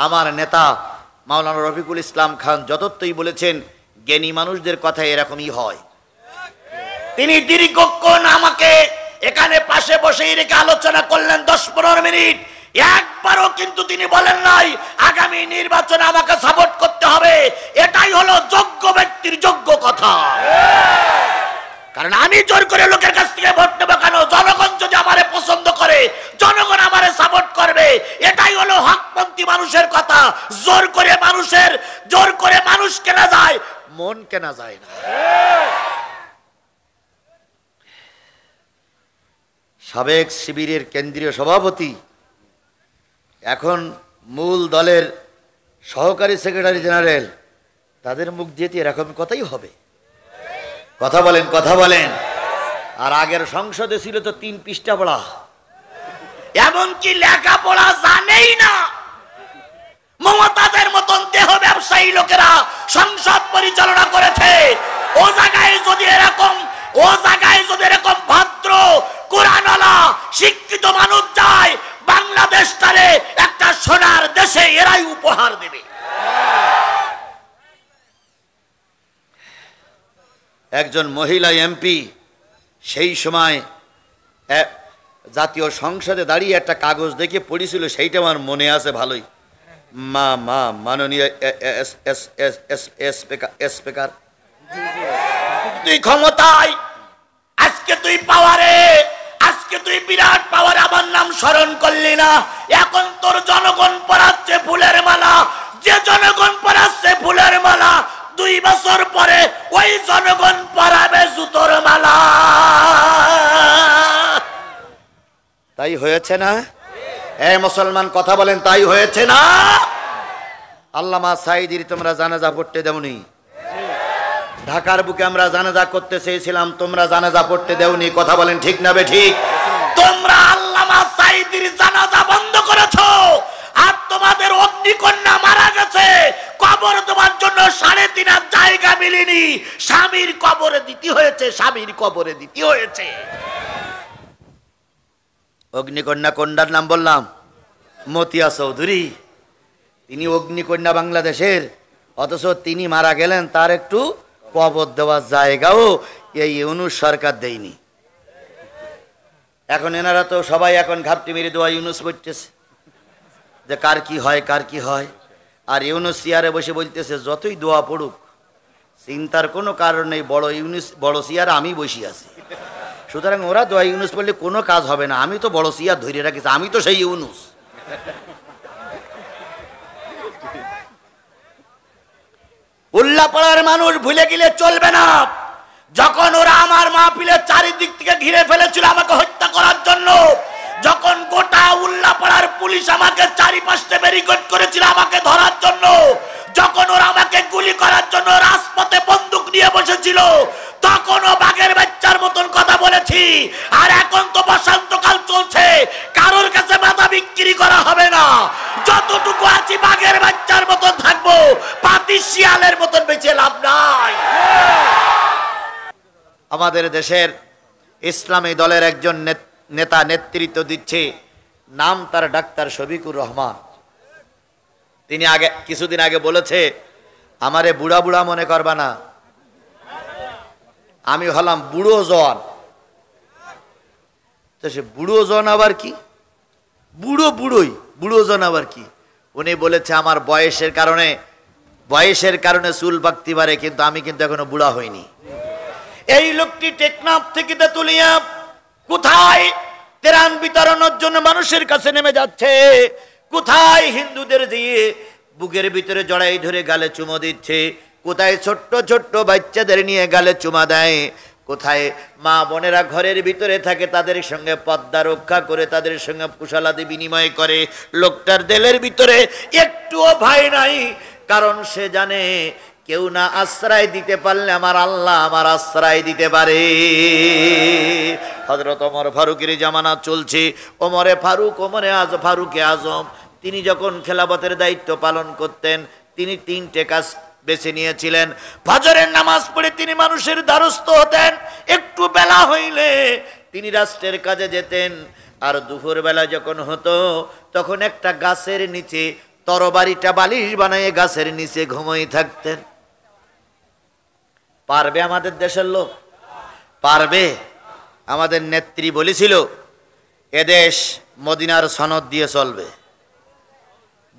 আমার নেতা মাওলানা রফিকুল ইসলাম খান যতই বলেছেন জ্ঞানী মানুষদের কথা এরকমই হয়। তিনি দীর্ঘক্ষণ আমাকে এখানে পাশে বসেই রেখে আলোচনা করলেন 10-15 মিনিট। একবারও কিন্তু তিনি বলেন নাই আগামী নির্বাচনে আমাকে সাপোর্ট করতে হবে। এটাই হলো যোগ্য ব্যক্তির যোগ্য কথা। কারণ আমি জোর করে লোকের কাছ থেকে ভোট নেব কেন? জনগণ যদি আমারে পছন্দ করে, জনগণ আমারে সাপোর্ট করবে। এটাই হলো হকপন্থী মানুষের কথা। জোর করে মানুষ কেনা যায়, মন কেনা যায় না। সাবেক শিবিরের কেন্দ্রীয় সভাপতি, এখন মূল দলের সহকারী সেক্রেটারি জেনারেল, তাদের মুখ দিয়ে এরকম কথাই হবে। কথা বলেন। আর আগের সংসদে ছিল তো 3 পৃষ্ঠা পড়া, এমনকি লেখাপড়া জানেই না। মমতাজের মতন দেহ ব্যবসায়ী লোকেরা সংসদ পরিচালনা করেছে। ও জায়গায় যদি এরকম ভদ্র কোরআনওয়ালা শিক্ষিত মানুষ যায়, বাংলাদেশটারে একটা সোনার দেশে এরাই উপহার দেবে। একজন মহিলা এমপি সেই সময় জাতীয় সংসদে দাঁড়িয়ে একটা কাগজ দেখে পড়েছিল, সেইটা আমার মনে আছে ভালোই। মাননীয় স্পিকার, তুই ক্ষমতায়, আজকে তুই পাওয়ারে, আজকে তুই বিরাট পাওয়ারে, আমার নাম স্মরণ করলি না। এখন তোর জনগণ পরাচ্ছে ফুলের মালা। যে জনগণ পরাচ্ছে ফুলের মালা, 2 বছর পরে ওই জনগণ পরাবে জুতোর মালা। তাই হয়েছে না? মুসলমান কথা বলেন, তাই হয়েছে না? আল্লামা সাঈদীর তোমরা জানাজা পড়তে দেওনি। ঢাকার বুকে আমরা জানাজা করতে চেয়েছিলাম, তোমরা জানাজা পড়তে দেওনি। কথা বলেন ঠিক না বেঠিক? তোমরা আল্লামা সাঈদীর জানাজা বন্ধ করেছো। আর তোমাদের অগ্নিকন্যা মারা গেছে, কবর তোমার জন্য 3.5 জায়গা মিলেনি, স্বামীর কবরে দিতে হয়েছে। অগ্নিকন্যা কন্যার নাম বললাম, মতিয়া চৌধুরী। তিনি অগ্নিকন্যা বাংলাদেশের, অথচ তিনি মারা গেলেন, তার একটু কবর দেওয়ার জায়গাও এই ইউনূস সরকার দেয়নি। এখন এনারা তো সবাই এখন ঘাপটি মেরে দোয়া ইউনূস পড়তেছে যে কার কি হয়। আর ইউনূস চেয়ারে বসে বলতেছে যতই দোয়া পড়ুক চিন্তার কোনো কারণ নেই, বড় চেয়ারে আমি বসে আছি। সুতরাং ওরা দোয়া ইউনূস পড়লে কোনো কাজ হবে না, আমি তো বড় চেয়ার ধরে রাখিছি, আমি তো সেই ইউনূস। উল্লাপাড়ার মানুষ ভুলে গেলে চলবে না। যখন ওরা আমার মাহফিলের চারিদিক থেকে ঘিরে ফেলেছিল আমাকে হত্যা করার জন্য, যখন গোটা উল্লাপাড়ার পুলিশ আমাকে চারিপাশে ব্যারিকেড করেছিল আমাকে ধরার জন্য, যখন ওরা আমাকে গুলি করার জন্য রাজপথে বন্দুক নিয়ে বসেছিল, তখনও বাঘের বাচ্চার মতন কথা বলেছি। আর এখন তো বসন্তকাল চলছে, কারোর কাছে মাথা বিক্রি করা হবে না। যতটুকু আছি বাঘের বাচ্চার মতন থাকবো, পাতি শিয়ালের মতন বেঁচে লাভ নাই। আমাদের দেশের ইসলামী দলের একজন নেতা নেতৃত্ব দিচ্ছে, নাম তার ডাক্তার শফিকুর রহমান। তিনি কিছুদিন আগে বলেছে, আমারে বুড়া বুড়া মনে করবা না, আমি হলাম বুড়ো জন। তো সে বুড়ো জন আবার কি? বুড়ো জন আবার কি? উনি বলেছে আমার বয়সের কারণে চুল পাকতে পারে, কিন্তু আমি কিন্তু এখনো বুড়া হইনি। এই লোকটি টেকনাফ থেকে তেতুলিয়া কোথায় ত্রাণ বিতরণের জন্য মানুষের কাছে নেমে যাচ্ছে, কোথায় হিন্দুদের দিয়ে বুকের ভিতরে জড়াই ধরে গালে চুমো দিচ্ছে, কোথায় ছোট্ট ছোট্ট বাচ্চাদের নিয়ে গালে চুমা দেয়, কোথায় মা বোনেরা ঘরের ভিতরে থাকে তাদের সঙ্গে পর্দা রক্ষা করে তাদের সঙ্গে কুশলাদি বিনিময় করে। লোকটার দিলের ভিতরে একটুও ভয় নাই, কারণ সে জানে কেউ না আশ্রয় দিতে পারলে আমার আল্লাহ আমার আশ্রয় দিতে পারে। হযরত ওমর ফারুকের জামানা চলছে। ফারুকে আজম তিনি যখন খেলাফতের দায়িত্ব পালন করতেন, তিনি 3টে কাজ বেছে নিয়েছিলেন। ফজরের নামাজ পড়ে তিনি মানুষের দ্বারস্থ হতেন, একটু বেলা হইলে তিনি রাষ্ট্রের কাজে যেতেন। আর দুপুর বেলা যখন হতো তখন একটা গাছের নিচে তরবারিটা বালিশ বানিয়ে গাছের নিচে ঘুমিয়ে থাকতেন। পারবে আমাদের দেশের লোক? পারবে? আমাদের নেত্রী বলেছিল এদেশ মদিনার সনদ দিয়ে চলবে।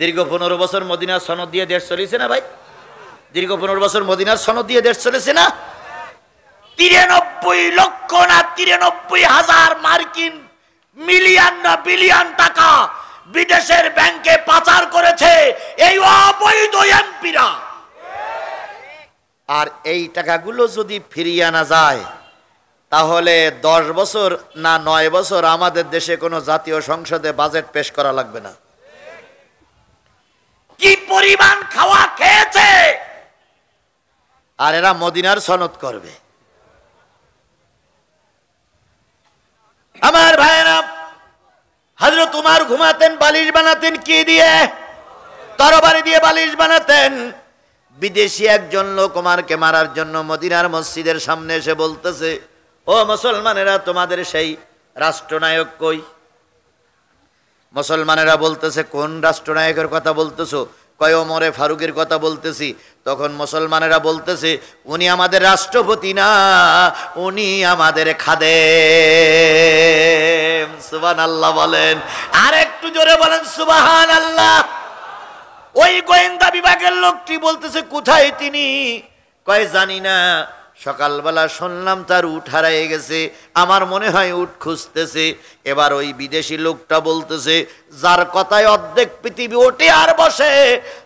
দীর্ঘ 15 বছর মদিনার সনদ দিয়ে দেশ চলেছে না ভাই? দীর্ঘ 15 বছর মদিনার সনদ দিয়ে দেশ চলেছে না? 93 লক্ষ না 93,000 মার্কিন মিলিয়ন না বিলিয়ন টাকা বিদেশের ব্যাংকে পাচার করেছে এই অবৈধ এমপিরা। আর এই টাকাগুলো যদি ফিরিয়ে আনা যায় তাহলে 10 বছর না 9 বছর আমাদের দেশে কোনো জাতীয় সংসদে বাজেট পেশ করা লাগবে না। কি পরিমাণ খাওয়া খেয়েছে! আর এরা মদিনার সনদ করবে। আমার ভাইয়েরা, হযরত উমর ঘুমাতেন, বালিশ বানাতেন কি দিয়ে? তরবারি দিয়ে বালিশ বানাতেন। বিদেশি একজন লোক ওমরকে মারার জন্য মদিনার মসজিদের সামনে এসে বলতেছে, ও মুসলমানেরা, তোমাদের সেই রাষ্ট্রনায়ক কই? মুসলমানেরা বলতেছে, কোন রাষ্ট্রনায়কের কথা বলতেছো? কয় ওমরে ফারুকের কথা বলতেছি। তখন মুসলমানেরা বলতেছে, উনি আমাদের রাষ্ট্রপতি না, উনি আমাদের খাদেম। সুবহানাল্লাহ বলেন, আর একটু জোরে বলেন সুবহানাল্লাহ। ওই গোয়েন্দা বিভাগের লোকটি বলতেছে, কোথায় তিনি? কয় জানি না, সকালবেলা শুনলাম তার উট হারিয়ে গেছে, আমার মনে হয় উট খুঁজতেছে। এবার ওই বিদেশি লোকটা বলতেছে, যার কথায় অর্ধেক পৃথিবী ওঠে আর বসে,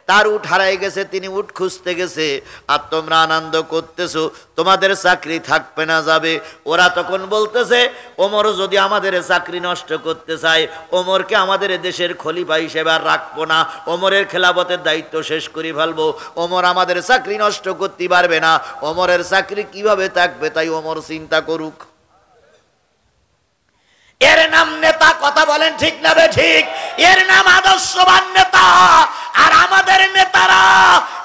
তার উট হারিয়ে গেছে, তিনি উট খুঁজতে গেছে, আর তোমরা আনন্দ করতেছো, তোমাদের চাকরি থাকবে না যাবে। ওরা তখন বলতেছে, ওমর যদি আমাদের চাকরি নষ্ট করতে চায়, ওমরকে আমাদের দেশের খলিফা হিসেবে আর রাখবো না, ওমরের খেলাফতের দায়িত্ব শেষ করে ফেলবো, ওমর আমাদের চাকরি নষ্ট করতে পারবে না, ওমরের চাকরি কিভাবে থাকবে তাই ওমর চিন্তা করুক। এর নাম নেতা। কথা বলেন ঠিক না বে ঠিক? এর নাম আদর্শবান নেতা। আর আমাদের নেতারা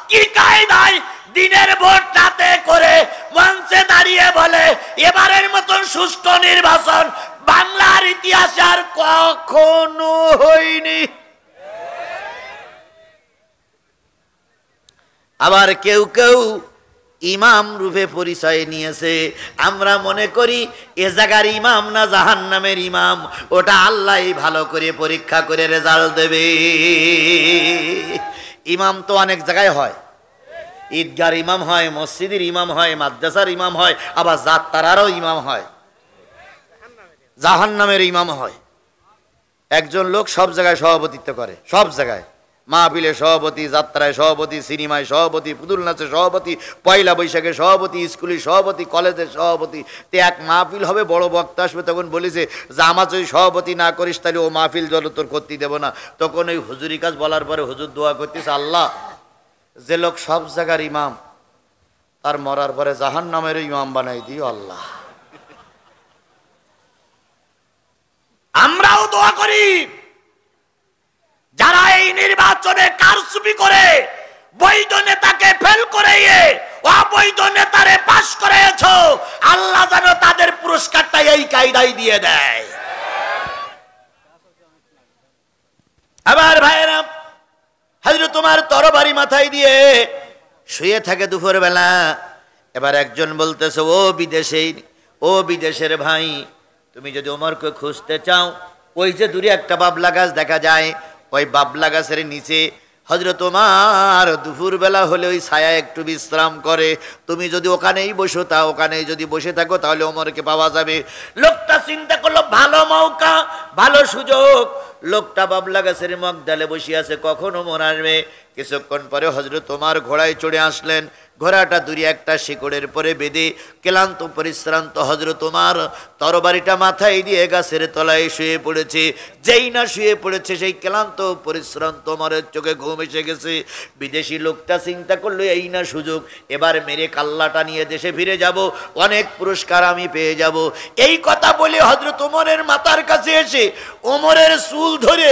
কি কায়দায় দিনের ভোট রাতে করে মঞ্চে দাঁড়িয়ে বলে, এবারের মতন সুষ্ঠু নির্বাচন বাংলার ইতিহাসে আর কখনো হয়নি। আবার কেউ কেউ ইমাম রূপে পরিচয় নিয়েছে। আমরা মনে করি এ জায়গার ইমাম না জাহান্নামের ইমাম, ওটা আল্লাহই ভালো করে পরীক্ষা করে রেজাল্ট দেবে। ইমাম তো অনেক জায়গায় হয়, ঈদগার ইমাম হয়, মসজিদের ইমাম হয়, মাদ্রাসার ইমাম হয়, আবার যাত্রারও ইমাম হয়, জাহান্নামের ইমাম হয়। একজন লোক সব জায়গায় সভাপতিত্ব করে, সব জায়গায়, মাহফিলে সভাপতি, যাত্রায় সভাপতি, সিনেমায় সভাপতি, পুতুল নাচে সভাপতি, পয়লা বৈশাখে সভাপতি, স্কুলের সভাপতি, কলেজের সভাপতি। তো এক মাহফিল হবে, বড় বক্তা আসবে, তখন বলেছে যে আমার যদি সভাপতি না করিস তাহলে ও মাহফিল জল তোর করতে দেবো না। তখন ওই হুজুরি কাজ বলার পরে হুজুর দোয়া করতেছে, আল্লাহ, যে লোক সব জায়গার ইমাম তার মরার পরে জাহান্নামের ইমাম বানাই দিও আল্লাহ। আমরাও দোয়া করি, যারা এই নির্বাচনে কারচুপি করে বৈধ নেতাকে ফেল করে অবৈধ নেতারে পাশ করেছ, আল্লাহ যেন তাদের পুরস্কারটা এই কায়দায় দিয়ে দেয়। আবার ভাইয়েরা, হযরত ওমর তরবারি মাথায় দিয়ে শুয়ে থাকে দুপুর বেলা। এবার একজন বলতেছে, ও বিদেশের ভাই, তুমি যদি ওমরকে খুঁজতে চাও, ওই যে দূরে একটা বাবলা গাছ দেখা যায়, ওই বাবলা গাছের নিচে হযরত ওমর দুপুর বেলা হলে ওই ছায়া একটু বিশ্রাম করে, তুমি যদি ওখানেই বসে থাকো তাহলে ওমরকে পাওয়া যাবে। লোকটা চিন্তা করলো, ভালো মৌকা, ভালো সুযোগ। লোকটা বাবলা গাছের মগডালে বসে আছে, কখন ওমর আসবে। কিছুক্ষণ পরে হযরত ওমর ঘোড়ায় চড়ে আসলেন। ঘোড়াটা দূরে একটা শিকড়ের পরে বেঁধে ক্লান্ত পরিশ্রান্ত হযরত ওমর তরবারিটা মাথায় দিয়ে গাছের তলায় শুয়ে পড়েছে। যেই না শুয়ে পড়েছে, সেই ক্লান্ত পরিশ্রান্ত ওমরের চোখে ঘুম এসে গেছে। বিদেশি লোকটা চিন্তা করলো, এই না সুযোগ, এবার মেরে কাল্লাটা নিয়ে দেশে ফিরে যাব, অনেক পুরস্কার আমি পেয়ে যাব। এই কথা বলে হযরত ওমরের মাথার কাছে এসে ওমরের চুল ধরে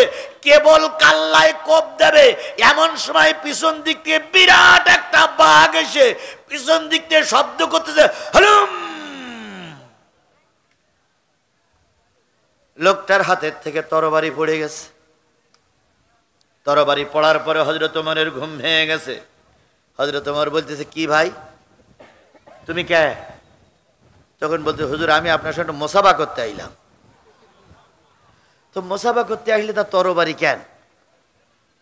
কেবল কাল্লায় কোপ দেবে, এমন সময় পিছন দিক থেকে বিরাট একটা বাঘ এসে পিছন দিক থেকে শব্দ করতেছে, হলুম। লোকটার হাতের থেকে তরবারি পড়ে গেছে। তরবারি পড়ার পরে হযরত ওমরের ঘুম ভেঙে গেছে। হযরত ওমর বলতেছে, কি ভাই তুমি কে? তখন বলতে, হুজুর আমি আপনার সাথে মোসাফা করতে আইলাম। তো মোসাফা করতে আসলে তার তরবারি কেন?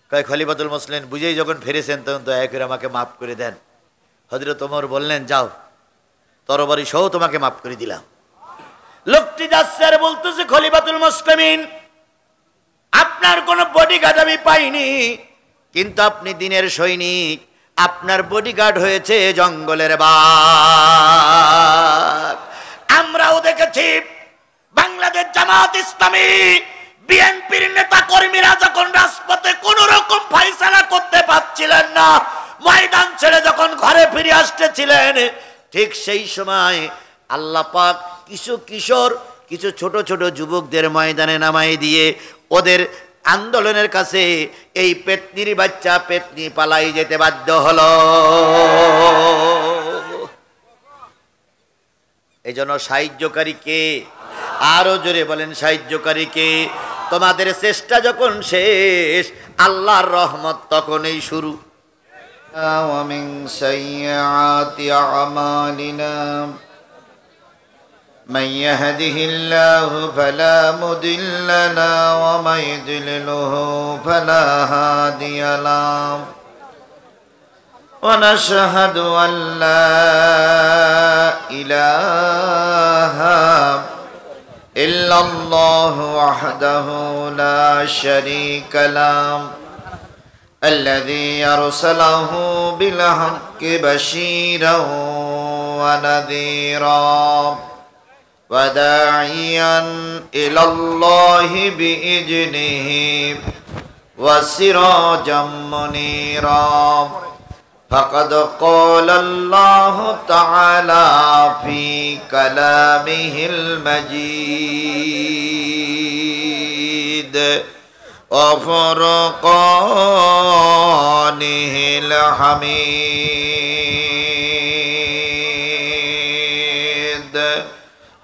কয় খলিফাতুল মুসলিমিন বুঝেই যখন ফিরেছেন তখন দয়া করে আমাকে মাফ করে দেন। হযরত ওমর বললেন, যাও তরবারি সহ তোমাকে মাফ করে দিলাম। লোকটি যাচ্ছে আর বলতেছে, খলিফাতুল মুসলিমিন আপনার কোনো বডিগার্ড আমি পাইনি, কিন্তু আপনি দিনের সৈনিক, আপনার বডিগার্ড হয়েছে জঙ্গলের বাঘ। আমরাও দেখেছি বাংলাদেশ জামাত ইসলামী বিএনপির নেতা কর্মীরা যখন রাজপথে কোন রকম ফয়সালা করতে পারছিলেন না, ময়দান ছেড়ে যখন ঘরে ফিরে আসতেছিলেন, ঠিক সেই সময় আল্লাহ পাক কিছু কিশোর, কিছু ছোট ছোট যুবকদের ময়দানে নামাই দিয়ে ওদের আন্দোলনের কাছে এই পেতনির বাচ্চা পেতনি পালাই যেতে বাধ্য হলো। এই জন্য সাহায্যকারী কে? আরো জোরে বলেন, সাহায্যকারী কে? তোমাদের চেষ্টা যখন শেষ, আল্লাহর রহমত তখনই শুরু। ওয়া মিন সাইয়্যাতি আমালিনা من يهده الله فلا مضل له ومن يضلله فلا هادي له ونشهد أن لا إله إلا الله وحده لا شريك له الذي أرسله بالحق بشيرا ونذيرا وداعيا إلى الله بإذنه وسراجا منيرا فقد قال الله تعالى في كلامه المجيد وفرقانه الحميد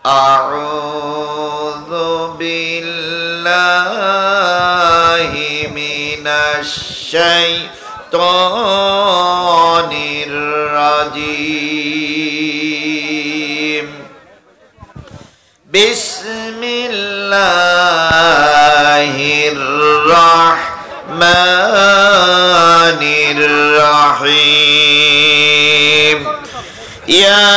أعوذ بالله من الشيطان الرجيم بسم الله الرحمن الرحيم يا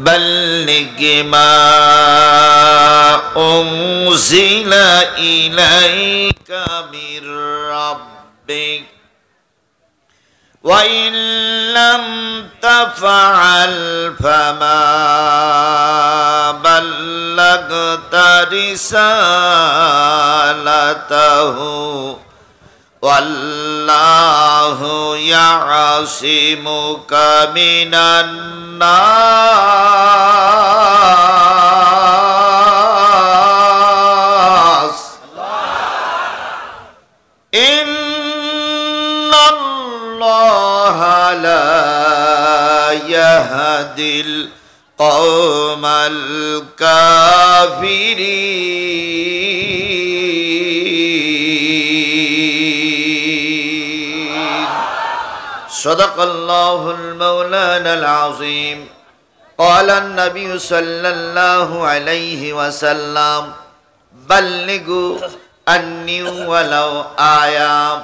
بلغ ما أنزل إليك من ربك وإن لم تفعل فما بلغت رسالته والله يعصمك من الناس إن الله لا يهدي القوم الكافرين صدق الله المولانا العظيم قال النبي صلى الله عليه وسلم بلغوا عني ولو آية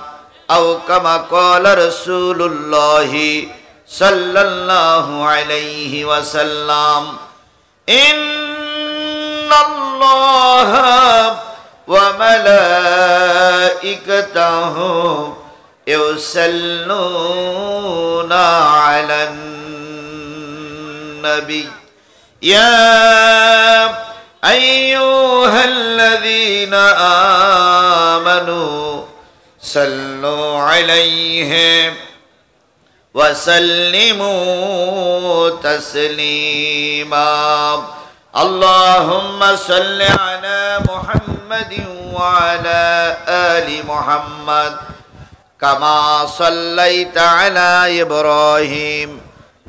أو كما قال رسول الله صلى الله عليه وسلم إن الله وملائكته يصلون على النبي يا أيها الذين آمنوا صلوا عليه وسلموا تسليما اللهم صل على محمد وعلى آل محمد كما صليت على إبراهيم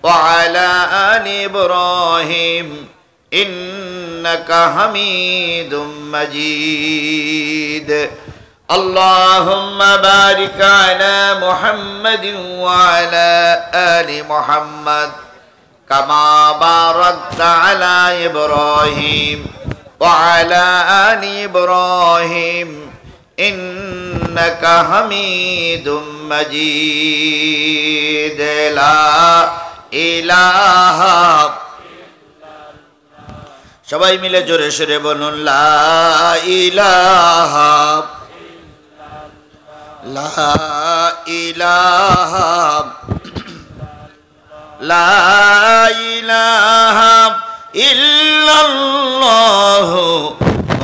وعلى آل إبراهيم إنك حميد مجيد اللهم بارك على محمد وعلى آل محمد كما باركت على إبراهيم وعلى آل إبراهيم إنك حميد مجيد لا إله সবাই মিলে জোরে সোরে বলুন লা ইলাহা লা ইলাহা লা ইলাহা ইল্লাল্লাহ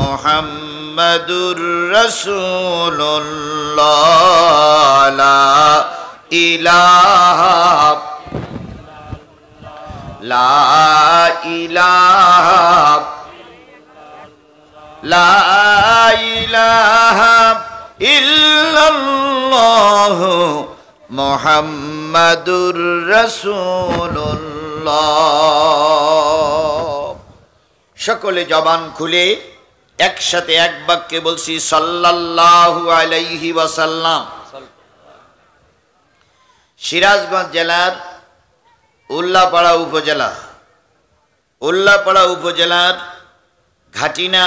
মুহাম্মাদুর রাসূলুল্লাহ লা ইলাহা লা ইলাহা লা ইলাহা ইল্লাল্লাহ মুহাম্মাদুর রাসূলুল্লাহ। সকলে জবান খুলে একসাথে এক বাক্যে বলছি সাল্লাল্লাহু আলাইহি ওয়াসাল্লাম। সিরাজগঞ্জ জেলার উল্লাপাড়া উপজেলার ঘাটিনা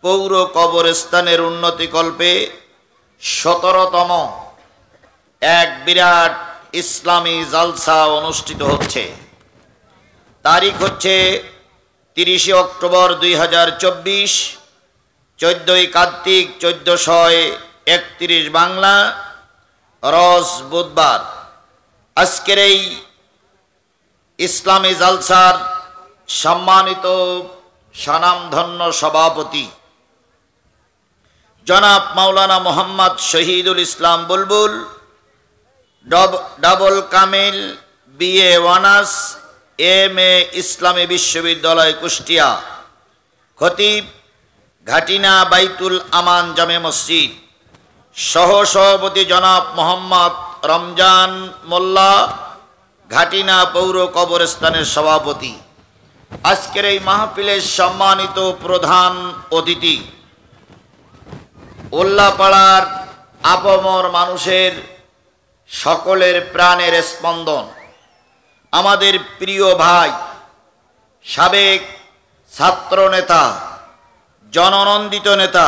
পৌর কবরস্থানের উন্নতিকল্পে 17তম এক বিরাট ইসলামী জালসা অনুষ্ঠিত হচ্ছে। তারিখ হচ্ছে 30 অক্টোবর 2024, 14 কার্তিক 1431 বাংলা, রোজ বুধবার। আজকের এই ইসলামী জালসার সম্মানিত স্বনামধন্য সভাপতি জনাব মাওলানা মোহাম্মদ শহীদুল ইসলাম বুলবুল, ডাবল কামিল BA অনার্স MA ইসলামী বিশ্ববিদ্যালয় কুষ্টিয়া, খতিব ঘাটিনা বাইতুল আমান জামে মসজিদ, সহসভাপতি জনাব মোহাম্মদ রমজান মোল্লা, ঘাটিনা পৌর কবরস্থানের সভাপতি। আজকের এই মাহফিলের সম্মানিত প্রধান অতিথি, উল্লাপাড়ার আপামর মানুষের সকলের প্রাণের স্পন্দন, আমাদের প্রিয় ভাই, সাবেক ছাত্র নেতা, জননন্দিত নেতা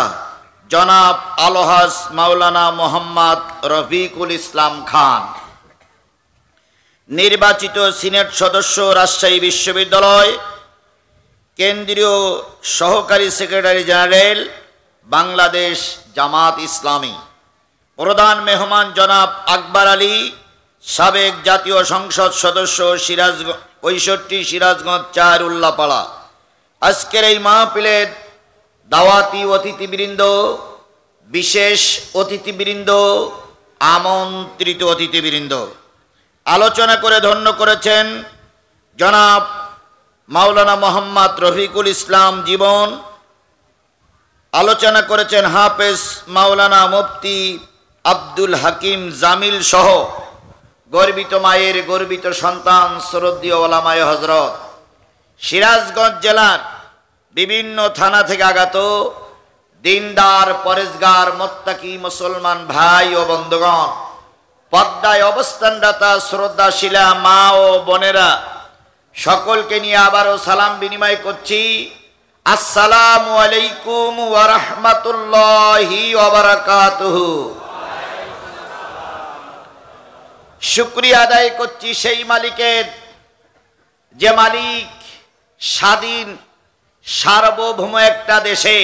জনাব আলহাজ মাওলানা মোহাম্মদ রফিকুল ইসলাম খান, নির্বাচিত সিনেট সদস্য রাজশাহী বিশ্ববিদ্যালয়, কেন্দ্রীয় সহকারী সেক্রেটারি জেনারেল বাংলাদেশ জামাত ইসলামী, প্রধান মেহমান জনাব আকবর আলী, সাবেক জাতীয় সংসদ সদস্য 65 সিরাজগঞ্জ 4 উল্লাপাড়া। আজকের এই মাহফিলের দাওয়াতি অতিথিবৃন্দ, বিশেষ অতিথিবৃন্দ, আমন্ত্রিত অতিথিবৃন্দ, আলোচনা করে ধন্য করেছেন জনাব মাওলানা মোহাম্মদ রফিকুল ইসলাম জীবন, আলোচনা করেছেন হাফেজ মাওলানা মুফতি আব্দুল হাকিম জামিল সহ গর্বিত মায়ের গর্বিত সন্তান শ্রদ্ধেয় ওলামায়ে হযরত, সিরাজগঞ্জ জেলার বিভিন্ন থানা থেকে আগত দিনদার পরেজগার মুত্তাকি মুসলমান ভাই ও বন্ধুগণ, পর্দায় অবস্থানরতা শ্রদ্ধাশীলা মা ও বোনেরা, সকলকে নিয়ে আবারও সালাম বিনিময় করছি। আসসালামু আলাইকুম ওয়া রাহমাতুল্লাহি ওয়া বারাকাতুহু। শুকরিয়া আদায় করছি সেই মালিকের, যে মালিক স্বাধীন সার্বভৌম একটা দেশে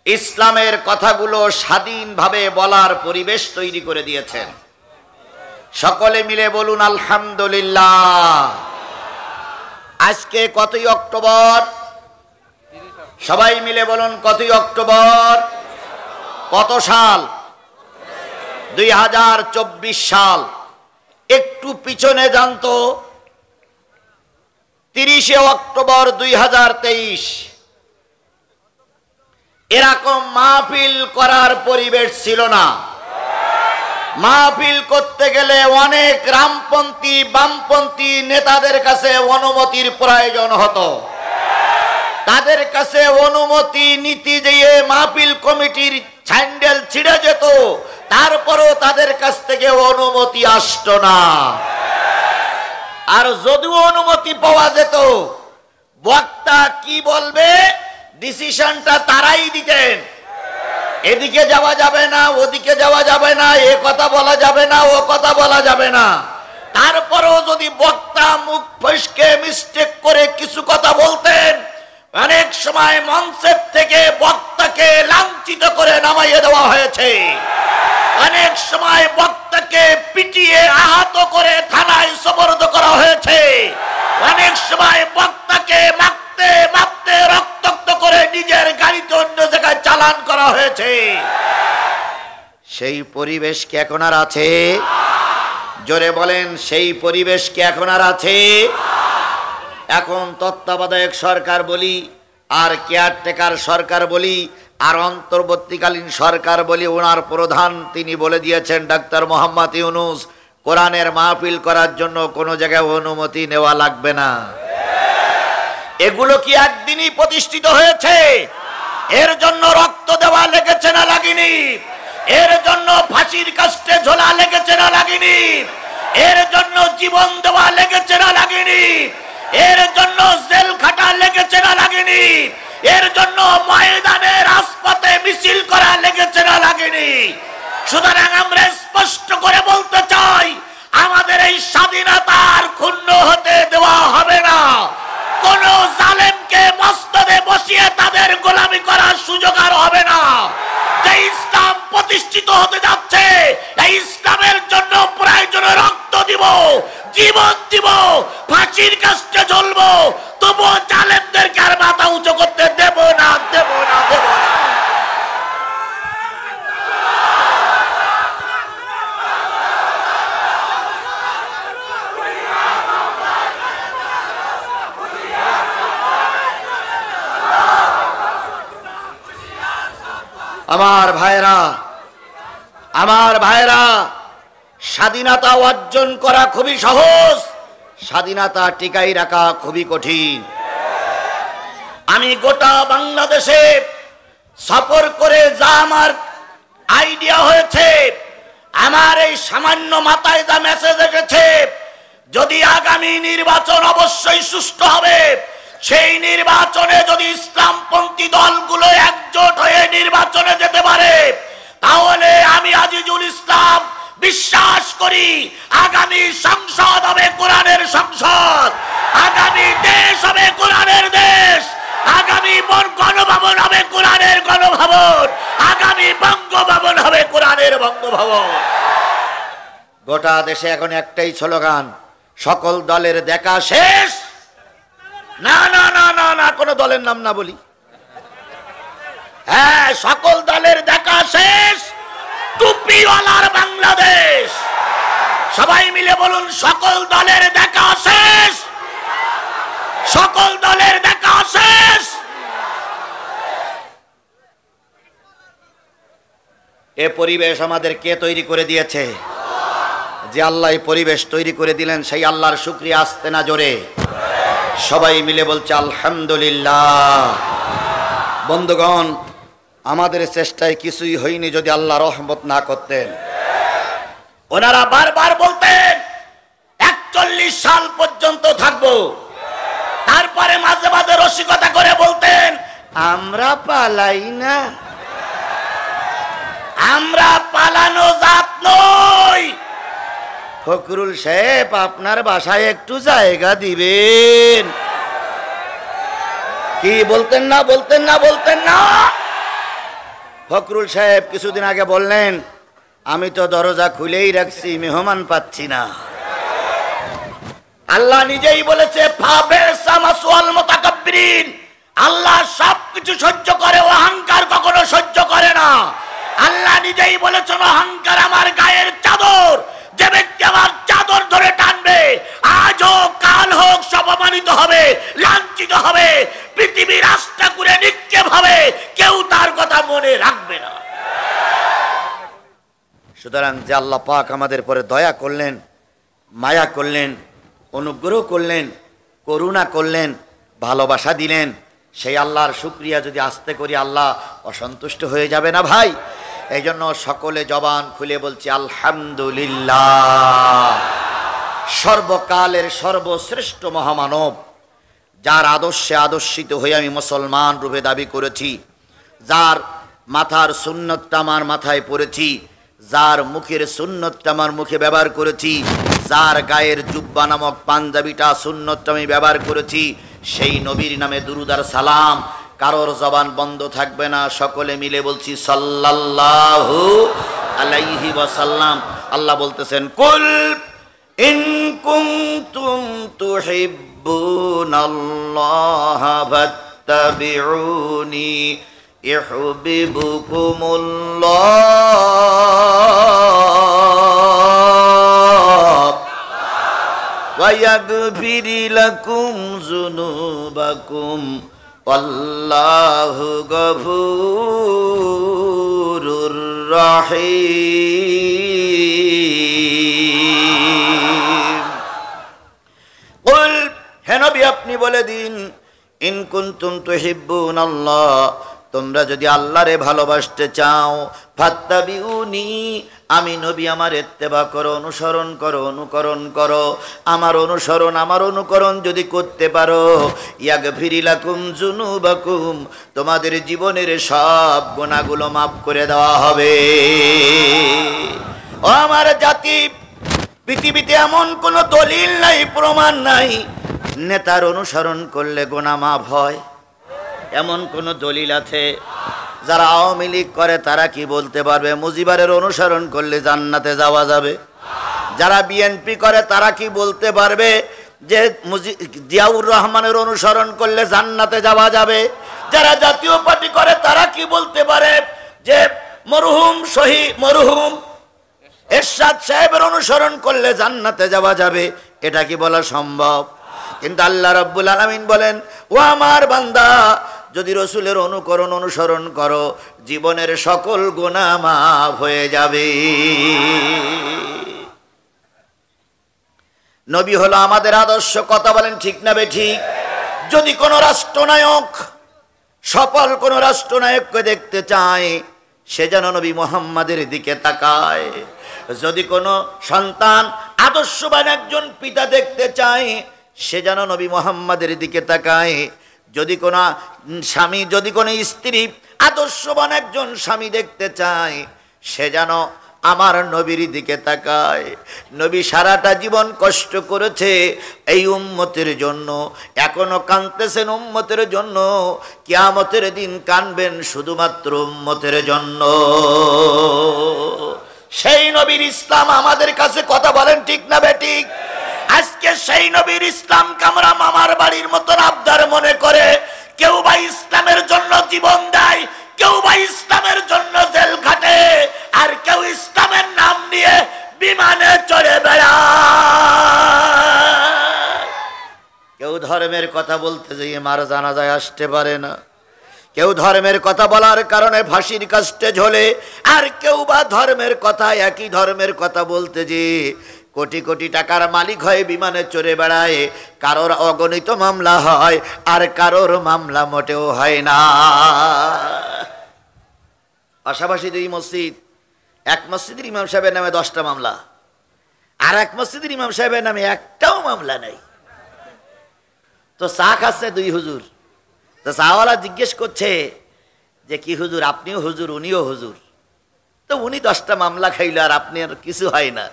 ইসলামের কথাগুলো স্বাধীনভাবে বলার পরিবেশ তৈরি করে দিয়েছেন। সকলে মিলে বলুন আলহামদুলিল্লাহ। আজকে কতই অক্টোবর? সবাই মিলে বলুন কতই অক্টোবর? কত সাল? 2024 সাল। একটু পিছনে জানতো 30 অক্টোবর 2023 এরকম মাহফিল করার পরিবেশ ছিল না। মাহফিল করতে গেলে অনেক রামপন্থী বামপন্থী নেতাদের কাছে অনুমতির প্রয়োজন হতো। তাদের কাছে অনুমতি নীতি দিয়ে মাহফিল কমিটির স্যান্ডেল ছিঁড়ে যেত, তারপরও তাদের কাছ থেকে অনুমতি আসতো না। আর যদিও অনুমতি পাওয়া যেত, বক্তা কি বলবে ডিসিশনটা তারাই দিতেন। এদিকে যাওয়া যাবে না, ওদিকে যাওয়া যাবে না, এ কথা বলা যাবে না, ও কথা বলা যাবে না। তারপরেও যদি বক্তা মুখ ফসকে মিস্টেক করে কিছু কথা বলতেন, অনেক সময় মঞ্চের থেকে বক্তাকে লাঞ্ছিত করে নামাইয়ে দেওয়া হয়েছে। অনেক সময় বক্তাকে পিটিয়ে আহত করে থানায় সোপর্দ করা হয়েছে। অনেক সময় বক্তাকে মারতে মারতে রক্তাক্ত করে নিজের গাড়িতে অন্য জায়গায় চালান করা হয়েছে। সেই পরিবেশ কি এখন আর আছে? জোরে বলেন, সেই পরিবেশ কি এখন আর আছে? এখন তত্ত্বাবধায়ক সরকার বলি, আর কেয়ারটেকার সরকার বলি, আর অন্তর্বর্তীকালীন সরকার বলি, ওনার প্রধান তিনি বলে দিয়েছেন ডাক্তার মোহাম্মদ ইউনূস, কোরআনের মাহফিল করার জন্য কোনো জায়গায় অনুমতি নেওয়া লাগবে না। এগুলো কি একদিনই প্রতিষ্ঠিত হয়েছে? এর জন্য রক্ত দেওয়া লেগেছে না লাগেনি? এর জন্য ফাঁসির কাস্টে ঝোলা লেগেছে না লাগেনি? এর জন্য জীবন দেওয়া লেগেছে না লাগেনি? এর জন্য জেল খাটা লেগেছে না লাগেনি? এর জন্য ময়দানে রাজপথে মিছিল করা লেগেছে না লাগেনি? সুতরাং আমরা স্পষ্ট করে বলতে চাই, আমাদের এই স্বাধীনতার ক্ষুণ্ণ হতে দেওয়া হবে না। কোন জালেমকে মসনদে বসিয়ে তাদের গোলামি করার সুযোগ আর হবে না। যে ইসলাম প্রতিষ্ঠিত হতে যাচ্ছে, এই ইসলামের জন্য প্রয়োজনে রক্ত দিব, জীবন দিব, ফাঁসির কাস্টে ঝুলবো, তবুও জালেমদেরকে আর মাথা উঁচু করতে দেব না, দেব না, দেব না। আমার ভাইরা, আমার ভাইরা, স্বাধীনতা অর্জন করা খুবই সহজ, স্বাধীনতা টিকাই রাখা খুবই কঠিন। আমি গোটা বাংলাদেশে সফর করে যা আমার আইডিয়া হয়েছে, আমার এই সামান্য মাথায় যা মেসেজ এসেছে, যদি আগামী নির্বাচন অবশ্যই সুষ্ঠু হবে, সেই নির্বাচনে যদি ইসলামপন্থী দলগুলো একজোট হয়ে নির্বাচনে যেতে পারে, তাহলে আমি আজিজুল ইসলাম বিশ্বাস করি আগামী সংসদ হবে কোরআনের সংসদ, আগামী দেশ হবে কোরআনের দেশ, আগামী গণভবন হবে কোরআনের গণভবন, আগামী বঙ্গভবন হবে কোরআনের বঙ্গভবন। গোটা দেশে এখন একটাই স্লোগান, সকল দলের দেখা শেষ। না না না না না, কোন দলের নাম না বলি। হ্যাঁ, সকল দলের দেখা শেষ, টুপিওয়ালার বাংলাদেশ। সবাই মিলে বলুন, সকল দলের দেখা শেষ, সকল দলের দেখা শেষ। এ পরিবেশ আমাদের কে তৈরি করে দিয়েছে? যে আল্লাহ এই পরিবেশ তৈরি করে দিলেন, সেই আল্লাহর শুকরিয়া আসতে না জোরে সবাই মিলে বলছে আলহামদুলিল্লাহ। বন্ধুগণ, আমাদের চেষ্টায় কিছুই হয়নি যদি আল্লাহ রহমত না করতেন। ওনারা বারবার বলতেন 41 সাল পর্যন্ত থাকবো, তারপরে মাঝে মাঝে রসিকতা করে বলতেন আমরা পালাই না, আমরা পালানো জাত নই। ফখরুল সাহেব, আপনার বাসায় একটু জায়গা দিবেন? কি বলতেন না, বলতেন না, বলতেন না? ফখরুল সাহেব কিছুদিন আগে বললেন, আমি তো দরজা খুলেই রাখছি, মেহমান পাচ্ছি না। আল্লাহ নিজেই বলেছে আল্লাহ সবকিছু সহ্য করে, অহংকার কখনো সহ্য করে না। আল্লাহ নিজেই বলেছেন, অহংকার আমার গায়ের চাদর, যে ব্যক্তি আমার চাদর ধরে টানবে, আজ হোক কাল হোক সব অপমানিত হবে, লাঞ্ছিত হবে, পৃথিবীর রাস্তা করে নিক্ষেপ হবে, কেউ তার কথা মনে রাখবে না। সুতরাং যে আল্লাহ পাক আমাদের পরে দয়া করলেন, মায়া করলেন, অনুগ্রহ করলেন, করুণা করলেন, ভালোবাসা দিলেন, সেই আল্লাহর শুকরিয়া যদি আস্তে করি আল্লাহ অসন্তুষ্ট হয়ে যাবে না ভাই? এই জন্য সকলে জবান খুলে বলছি আলহামদুলিল্লাহ। সর্বকালের সর্বশ্রেষ্ঠ মহামানব, যার আদর্শে আদর্শিত হয়ে আমি মুসলমান রূপে দাবি করেছি, যার মাথার সুন্নতটা আমার মাথায় পড়েছি, যার মুখের সুন্নতটা আমার মুখে ব্যবহার করেছি, যার গায়ের জুব্বা নামক পাঞ্জাবিটা সুন্নতটা আমি ব্যবহার করেছি, সেই নবীর নামে দুরূদ আর সালাম। কারোর জবান বন্ধ থাকবে না, সকলে মিলে বলছি সাল্লাল্লাহু আলাইহি ওয়াসাল্লাম। আল্লাহ বলতেছেন, কুল ইন কুনতুম তুহিব্বুনাল্লাহা ফাত্তাবিউনি ইউহিব্বুকুমুল্লাহ ওয়া ইয়াগফির লাকুম যুনুবাকুম আল্লাহু গফুরুর রহিম। কুল, হে নবী আপনি বলে দিন, ইন কুনতুম তুহিব্বুনাল্লাহ, তোমরা যদি আল্লাহরে ভালোবাসতে চাও, ফাত্তাবিউনি, আমি নবী আমার ইত্তেবা করো, অনুসরণ করো, অনুকরণ করো। আমার অনুসরণ আমার অনুকরণ যদি করতে পারো, ইয়াগফির লাকুম যুনুবাকুম, তোমাদের জীবনের সব গুনাহগুলো মাফ করে দেওয়া হবে। ও আমার জাতি, পৃথিবীতে এমন কোনো দলিল নাই, প্রমাণ নাই নেতার অনুসরণ করলে গুনাহ মাফ হয়? এমন কোন দলিল আছে? যারা আওয়ামী লীগ করে তারা কি বলতে পারবে মুজিবারের অনুসরণ করলে জান্নাতে যাওয়া যাবে? যারা বিএনপি করে তারা কি বলতে পারবে যে জিয়াউর রহমানের অনুসরণ করলে জান্নাতে যাওয়া যাবে? যারা জাতীয় পার্টি করে তারা কি বলতে পারে যে মরহুম এরশাদ সাহেবের অনুসরণ করলে জান্নাতে যাওয়া যাবে? এটা কি বলা সম্ভব? কিন্তু আল্লাহ রাব্বুল আলামিন বলেন, ও আমার বান্দা, যদি রসুলের অনুসরণ করো, জীবনের সকল গুনাহ মাফ হয়ে যাবে। নবী হলো আমাদের আদর্শ, কথা বলেন ঠিক না বেঠিক? যদি কোন রাষ্ট্রনায়ক, সফল কোন রাষ্ট্রনায়ককে দেখতে চায়, সে যেন নবী মুহাম্মাদের দিকে তাকায়। যদি কোনো সন্তান আদর্শবান একজন পিতা দেখতে চায়, সে যেন নবী মুহাম্মাদের দিকে তাকায়। যদি কোনো স্বামী, যদি কোনো স্ত্রী আদর্শবান একজন স্বামী দেখতে চায়, সে যেন আমার নবীর দিকে তাকায়। নবী সারাটা জীবন কষ্ট করেছে এই উম্মতের জন্য, এখনো কাঁদতেছেন উম্মতের জন্য, কিয়ামতের দিন কাঁদবেন শুধুমাত্র উম্মতের জন্য। সেই নবীর ইসলাম আমাদের কাছে, কথা বলেন ঠিক না বেঠিক? আজকে সেই নবীর ইসলামকে আমরা মামার বাড়ির মতন আবদার মনে করে, কেউ বা ইসলামের জন্য জীবন দেয়, কেউ বা ইসলামের জন্য জেল খাটে, আর কেউ ইসলামের নাম নিয়ে বিমানে চড়ে বেড়ায়। কেউ ধর্মের কথা বলতে যেয়ে মার জানাজায় আসতে পারে না, কেউ ধর্মের কথা বলার কারণে ফাঁসির কাস্টে ঝোলে, আর কেউ বা ধর্মের কথা, একই ধর্মের কথা বলতে যে কোটি কোটি টাকার মালিক হয়ে বিমানে চড়ে বেড়ায়। কারোর অগণিত মামলা হয়, আর কারোর মামলা মোটেও হয় না। পাশাপাশি দুই মসজিদ, এক মসজিদের ইমাম সাহেবের নামে 10টা মামলা, আর এক মসজিদের ইমাম সাহেবের নামে একটাও মামলা নেই। তো চা খাচ্ছে দুই হুজুর, তো চাওয়ালা জিজ্ঞেস করছে যে কি হুজুর, আপনিও হুজুর উনিও হুজুর, তো উনি 10টা মামলা খাইল আর আপনি আর কিছু হয় না।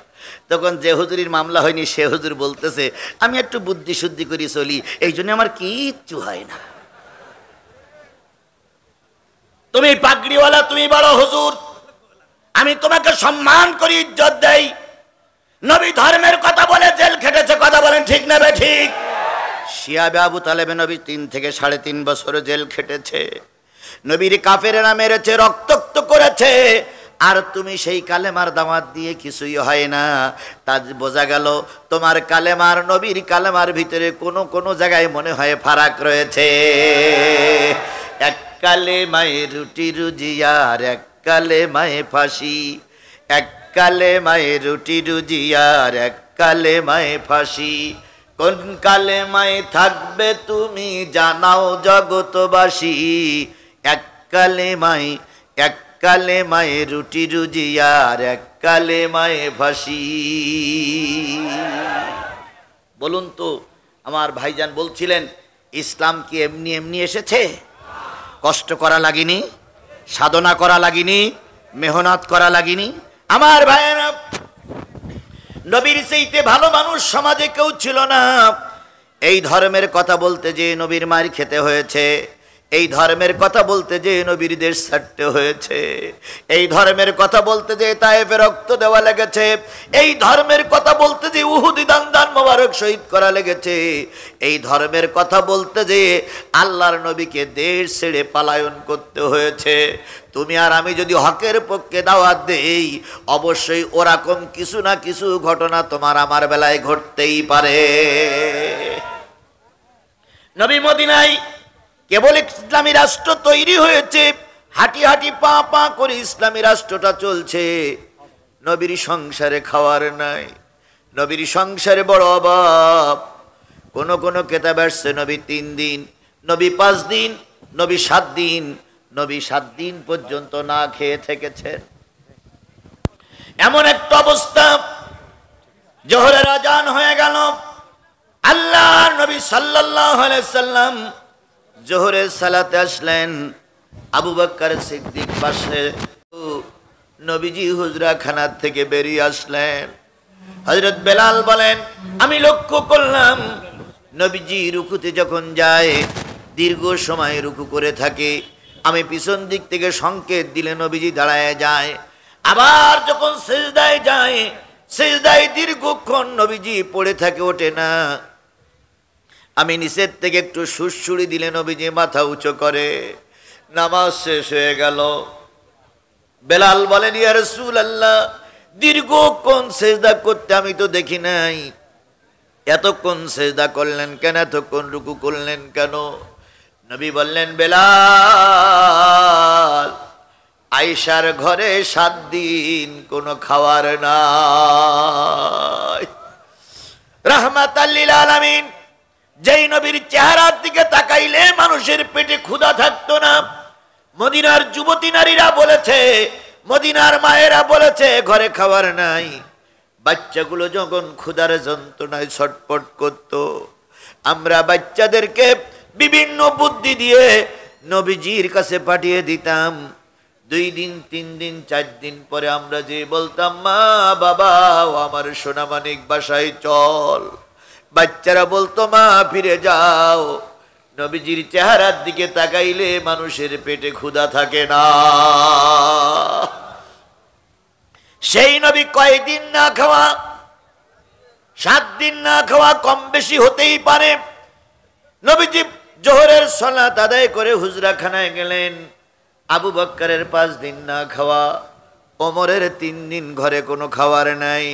তখন যে হুজুরির মামলা হয়নি সে হুজুর বলতেছে, আমি একটু বুদ্ধি শুদ্ধি করি চলি, এই জন্য আমার কিচ্ছু হয় না। তুমি পাগড়িওয়ালা, তুমি বড় হুজুর, আমি তোমাকে সম্মান করি, ইজ্জত দেই। নবী ধর্মের কথা বলে জেল খেটেছে, কথা বলেন ঠিক না বেঠিক? শিয়াবে আবু তালেবে নবী 3 থেকে 3.5 বছর জেল খেটেছে। নবীর কাফেরেরা মেরেছে, রক্তাক্ত করেছে, আর তুমি সেই কালেমার দাওয়াত দিয়ে কিছুই হয় না। তা বোঝা গেল তোমার কালেমার, নবীর কালেমার ভিতরে কোন কোন জায়গায় মনে হয় ফারাক রয়েছে। এক কালেমায় রুটি রুজি আর এক কালেমায় ফাঁসি, এক কালেমায় রুটি রুজি আর এক কালেমায় ফাঁসি। কোন কালেমায় থাকবে তুমি জানাও জগতবাসী, এক কালেমায় রুটি রুজি আর এক কালেমায় ফাঁসি। বলুন তো, আমার ভাইজান বলছিলেন ইসলাম কি এমনি এমনি এসেছে? কষ্ট করা লাগেনি, সাধনা করা লাগেনি, মেহনত করা লাগেনি। আমার ভাইয়েরা, নবীর চাইতে ভালো মানুষ সমাজে কেউ ছিল না। এই ধর্মের কথা বলতে যে নবীর মার খেতে হয়েছে, এই ধর্মের কথা বলতে যে নবীর দেশ ছাড়তে হয়েছে, এই ধর্মের কথা বলতে যে তায়েফে রক্ত দেওয়া লেগেছে, এই ধর্মের কথা বলতে যে উহুদি দান মোবারক শহীদ করা লেগেছে, এই ধর্মের কথা বলতে যে আল্লাহর নবীকে দেশ ছেড়ে পালায়ন করতে হয়েছে। তুমি আর আমি যদি হকের পক্ষে দাওয়াত দেই, অবশ্যই ওরকম কিছু না কিছু ঘটনা তোমার আমার বেলায় ঘটতেই পারে। নবী মদিনায় কেবল ইসলামী রাষ্ট্র তৈরি হয়েছে, হাঁটি হাঁটি পা পা করে ইসলামী রাষ্ট্রটা চলছে। নবীর সংসারে খাওয়ার নাই, নবীর সংসারে বড় অভাব। কোন কোন কেতাব আসছে নবী 3 দিন, নবী 5 দিন, নবী 7 দিন, নবী 7 দিন পর্যন্ত না খেয়ে থেকেছেন। এমন একটা অবস্থা, জোহরের আজান হয়ে গেল, আল্লাহর নবী সাল্লাল্লাহু আলাইহি সাল্লাম জোহরের সালাতে আসলেন। আবু বকর সিদ্দিক পাশে, নবীজি হুজরাখানা থেকে বেরিয়ে আসলেন। হযরত বেলাল বলেন, আমি লক্ষ্য করলাম নবীজি রুকুতে যখন যায় দীর্ঘ সময় রুকু করে থাকে। আমি পিছন দিক থেকে সংকেত দিলে নবীজি দাঁড়ায় যায়। আবার যখন সিজদায় যায়, সিজদায় দীর্ঘক্ষণ নবীজি পড়ে থাকে, ওঠে না। আমি নিচের থেকে একটু সুরসুরি দিলে নবীজি মাথা উঁচু করে। নামাজ শেষ হয়ে গেল। বেলাল বলেন, ইয়া রাসূলুল্লাহ, দীর্ঘক্ষণ সিজদা করতে আমি তো দেখি নাই, এতক্ষণ সিজদা করলেন কেন, এতক্ষণ রুকু করলেন কেন? নবী বললেন, বেলাল, আয়েশার ঘরে 7 দিন কোনো খাওয়ার নাই। রাহমাতাল লিল আলামিন, যেই নবীর চেহারার দিকে তাকাইলে মানুষের পেটে ক্ষুধা থাকতো না। মদিনার যুবতী নারীরা বলেছে, মদিনার মায়েরা বলেছে ঘরে খাবার নাই। বাচ্চাগুলো যখন ক্ষুধার যন্ত্রণায় ছটফট করত, আমরা বাচ্চাদেরকে বিভিন্ন বুদ্ধি দিয়ে নবীজির কাছে পাঠিয়ে দিতাম। 2 দিন 3 দিন 4 দিন পরে আমরা যে বলতাম, মা বাবা আমার সোনামানিক বাসায় চল, বাচ্চারা বলতো, মা ফিরে যাও। নবীজির চেহারার দিকে তাকাইলে মানুষের পেটে ক্ষুধা থাকে না। সেই নবী কয়দিন না খাওয়া? 7 দিন না খাওয়া, কম বেশি হতেই পারে। নবীজি জোহরের সালাত আদায় করে হুজরাখানায় গেলেন। আবু বকরের 5 দিন না খাওয়া, ওমরের 3 দিন ঘরে কোনো খাবার নাই।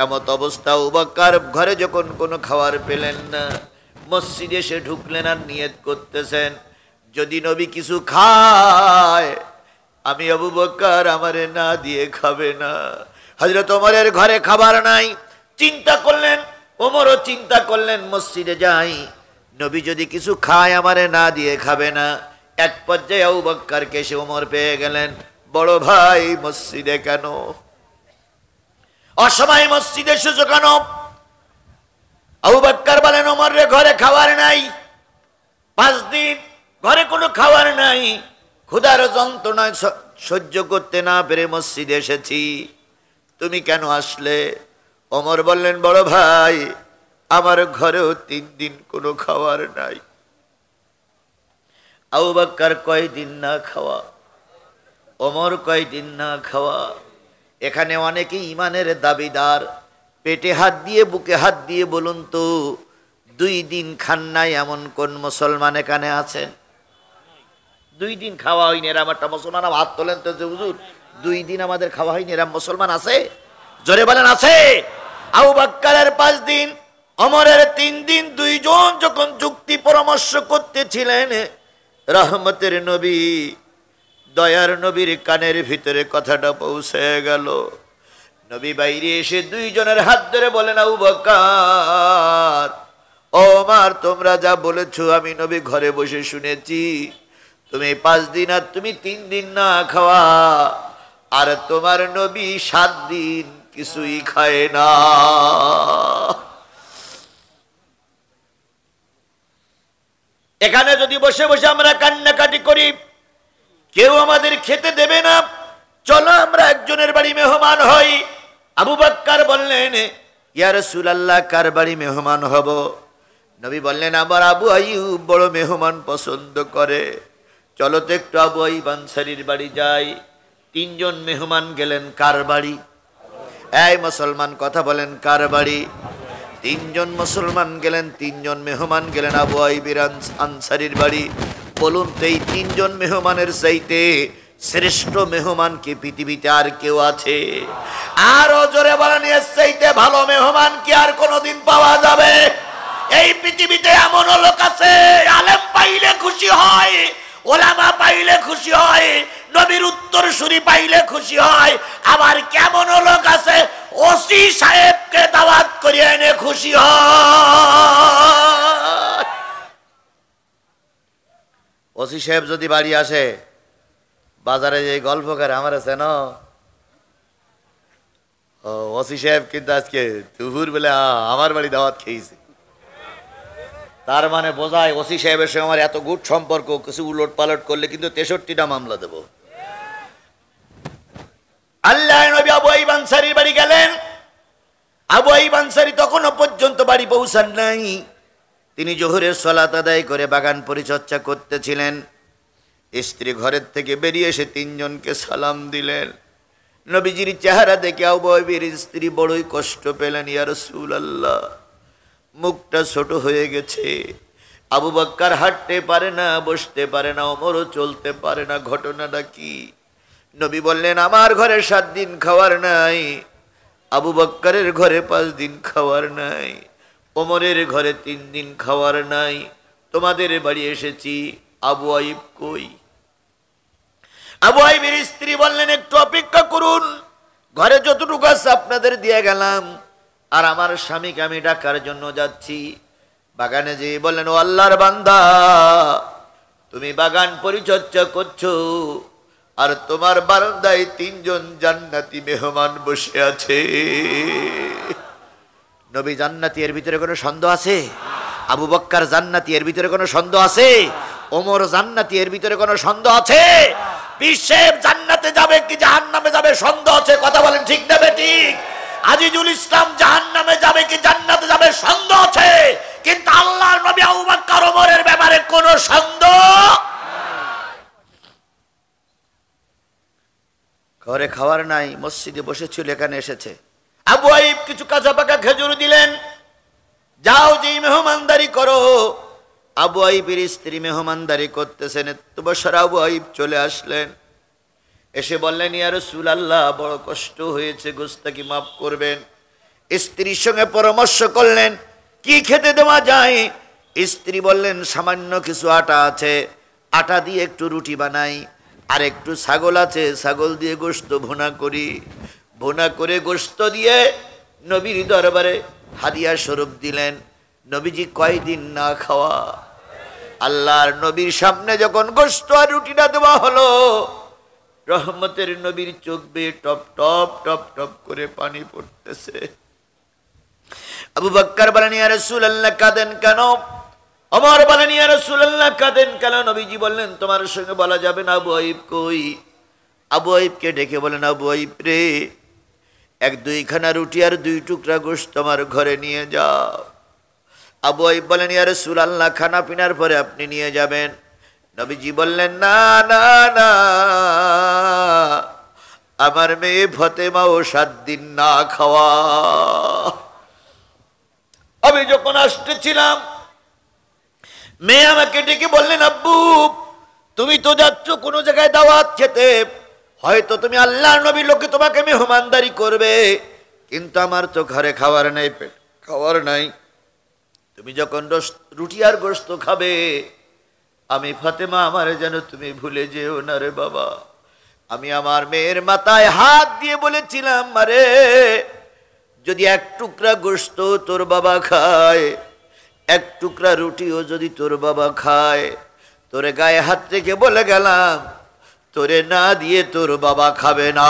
এমত অবস্থা, আবু বকর ঘরে যখন কোনো খাবার পেলেন না, মসজিদে এসে ঢুকলেন আর নিয়ত করতেছেন, যদি নবী কিছু খায় আমি আবু বকর আমারে না দিয়ে খাবে না। হযরত ওমরের ঘরে খাবার নাই, চিন্তা করলেন, ওমরও চিন্তা করলেন, মসজিদে যাই, নবী যদি কিছু খায় আমারে না দিয়ে খাবে না। এক পর্যায়ে আবু বকরকে এসে ওমর পেয়ে গেলেন, বড় ভাই মসজিদে কেন? অসময় মসজিদে এসেছো কেন? আবু বকর বলেন, ওমর রে ঘরে খাবার নাই, 5 দিন ঘরে কোনো খাবার নাই, ক্ষুধার যন্ত্রণায় সহ্য করতে না পেরে মসজিদে এসেছি, তুমি কেন আসলে? ওমর বললেন, বড় ভাই আমার ঘরেও 3 দিন কোনো খাবার নাই। আবু বকর কয়দিন না খাওয়া, ওমর কয়দিন না খাওয়া। এখানে অনেকে ইমানের দাবিদার, পেটে হাত দিয়ে বুকে হাত দিয়ে বলুন তো, 2 দিন খান নাই এমন কোন মুসলমান এখানে আছেন? 2 দিন খাওয়া হয়নি এরম একটা মুসলমান হাত তোলেন তো, যে হুজুর 2 দিন আমাদের খাওয়া হয়নি এরম মুসলমান আছে? জোরে বলেন, আছে? আবু বকরের 5 দিন, ওমরের 3 দিন। 2 জন যখন যুক্তি পরামর্শ করতেছিলেন, রহমতের নবী, দয়ার নবীর কানের ভিতরে কথাটা পৌঁছে গেল। নবী বাইরে এসে দুইজনের হাত ধরে বলেন, আবু বকর, ও ওমর, তোমরা যা বলেছো আমি নবী ঘরে বসে শুনেছি। তুমি 5 দিন আর তুমি 3 দিন না খাওয়া, আর তোমার নবী 7 দিন কিছুই খায় না। এখানে যদি বসে বসে আমরা কান্নাকাটি করি, কেউ আমাদের খেতে দেবে না, চলো আমরা একজনের বাড়ি মেহমান হই। আবু বকর বললেন, ইয়া রাসূলুল্লাহ, কার বাড়ি মেহমান হব? নবী বললেন, আমার আবু আইয়ুব বড় মেহমান পছন্দ করে, চলো তো একটু আবু আইয়ুব আনসারীর বাড়ি যাই। 3 জন মেহমান গেলেন কার বাড়ি? এই মুসলমান কথা বলেন, কার বাড়ি? 3 জন মুসলমান গেলেন, 3 জন মেহমান গেলেন আবু আইয়ুব আনসারীর বাড়ি। বলুন তো, এই 3 জন মেহমানের চাইতে শ্রেষ্ঠ মেহমান কি পৃথিবীতে আর কেউ আছে? আরো জোরে বলেন, এর চাইতে ভালো মেহমান কি আর কোনোদিন পাওয়া যাবে? এই পৃথিবীতে এমন লোক আছে, আলেম পাইলে খুশি হয়, ওলামা পাইলে খুশি হয়, নবীর উত্তরসূরি পাইলে খুশি হয়। আবার কেমন লোক আছে, ওসি সাহেবকে দাওয়াত করিয়ে এনে খুশি হয়। ওসি সাহেব যদি বাড়ি আসে, বাজারে যে গল্প করে, আমার আছে না, ওসি সাহেব কিন্তু আজকে দুপুর বেলা আমার বাড়ি দাওয়াত খেয়েছে। তার মানে বোঝায় ওসি সাহেবের সঙ্গে আমার এত গুড সম্পর্ক, কিছু উলট পালট করলে কিন্তু 63টা মামলা দেব। আল্লাহ নবী আবু আইয়ুব আনসারীর বাড়ি গেলেন। আবু আইয়ুব আনসারী তখনও পর্যন্ত বাড়ি পৌঁছান নাই। তিনি জোহরের সালাত আদায় করে বাগান পরিচর্যা করতেছিলেন। স্ত্রী ঘরের থেকে বেরিয়ে এসে 3 জনকে সালাম দিলেন। নবীজির চেহারা দেখে আবু আইয়ুবের স্ত্রী বড়ই কষ্ট পেলেন। ইয়া রাসূলুল্লাহ, মুখটা ছোট হয়ে গেছে। আবু বকর হাঁটতে পারে না, বসতে পারে না, ওমরও চলতে পারে না, ঘটনাটা কি? নবী বললেন, আমার ঘরে 7 দিন খাওয়ার নাই, আবু বকরের ঘরে 5 দিন খাওয়ার নাই, ওমরের ঘরে 3 দিন খাওয়ার নাই। তোমাদের বাড়ি এসেছি, আবু আইয়ুব কই? আবু আইয়ুবের স্ত্রী বললেন, একটু অপেক্ষা করুন, ঘরে যতটুকু আছে আপনাদের দিয়ে গেলাম, আর আমার স্বামীকে আমি ডাকার জন্য যাচ্ছি। বাগানে যেয়ে বললেন, ও আল্লাহর বান্দা, তুমি বাগান পরিচর্যা করছো, আর তোমার বারান্দায় 3 জন জান্নাতি মেহমান বসে আছে। নবী জান্নাতি, এর ভিতরে কোনো সন্দেহ আছে? আবু বকর জান্নাতি, এর ভিতরে কোনো সন্দেহ আছে? ওমর জান্নাতি, এর ভিতরে কোনো সন্দেহ আছে? বিশ্বের জান্নাতে যাবে কি জাহান্নামে যাবে সন্দেহ আছে? কথা বলেন, ঠিক না বেঠিক? আজিজুল ইসলাম জাহান্নামে যাবে কি জান্নাতে যাবে সন্দেহ আছে, কিন্তু আল্লাহর নবী আবু বকর ওমরের ব্যাপারে কোনো সন্দেহ। ঘরে খাওয়ার নাই, মসজিদে বসেছিল, এখানে এসেছে। আবু আইয়ুব কিছু কাঁচা পাকা খেজুর দিলেন, যাও যে মেহমানদারি করো। আবু আইয়ুবের স্ত্রী মেহমানদারি করতেছেন। এত বছর আবু আইয়ুব চলে আসলেন, এসে বললেন, ইয়া রাসূলুল্লাহ, বড় কষ্ট হয়েছে, গোস্তাকি মাফ করবেন। স্ত্রীর সঙ্গে পরামর্শ করলেন কি খেতে দেওয়া যায়। স্ত্রী বললেন, সামান্য কিছু আটা আছে, আটা দিয়ে একটু রুটি বানাই, আর একটু ছাগল আছে, ছাগল দিয়ে গোশত ভুনা করি। ভুনা করে গোশত দিয়ে নবীর দরবারে হাদিয়া স্বরূপ দিলেন। নবীজি কয়দিন না খাওয়া। আল্লাহর নবীর সামনে যখন গোশত আর রুটিটা দেওয়া হলো, রহমতের নবীর চোখ বেয়ে টপ টপ টপ টপ করে পানি পড়তেছে। আবু বকর বলেন, ইয়া রাসূলুল্লাহ, কাঁদেন কেন? ওমর বলেন, ইয়া রাসূলুল্লাহ, কাঁদেন কেন? নবীজি বললেন, তোমার সঙ্গে বলা যাবে না। আবু আইয়ুব কই? আবু আইয়ুবকে ডেকে বলেন, আবু আইয়ুব রে, 1-2খানা রুটি আর 2 টুকরা গোশত আমার ঘরে নিয়ে যাও। আবু আইয়ুব বলেন, ইয়া রাসূলুল্লাহ, খানা পিনার পরে আপনি নিয়ে যাবেন। নবীজি বললেন, না না না, আমার মেয়ে ফাতেমাও 7 দিন না খাওয়া। আমি যখন আসতেছিলাম, মেয়ে আমাকে ডেকে বললেন, আব্বু, তুমি তো যাচ্ছ কোনো জায়গায় দাওয়াত খেতে, হয়তো তুমি আল্লাহর নবীর লোকে তোমাকে মেহমানদারি করবে, কিন্তু আমার তো ঘরে খাওয়ার নাই, পেট খাওয়ার নাই। তুমি যখন রুটি আর গোশত খাবে, আমি ফাতেমা, আমার যেন তুমি ভুলে যেও না রে বাবা। আমি আমার মেয়ের মাথায় হাত দিয়ে বলেছিলাম, আরে যদি এক টুকরা গোশত তোর বাবা খায়, এক টুকরা রুটিও যদি তোর বাবা খায়, তোরে গায়ে হাত রেখে বলে গেলাম তোরে না দিয়ে তোর বাবা খাবে না।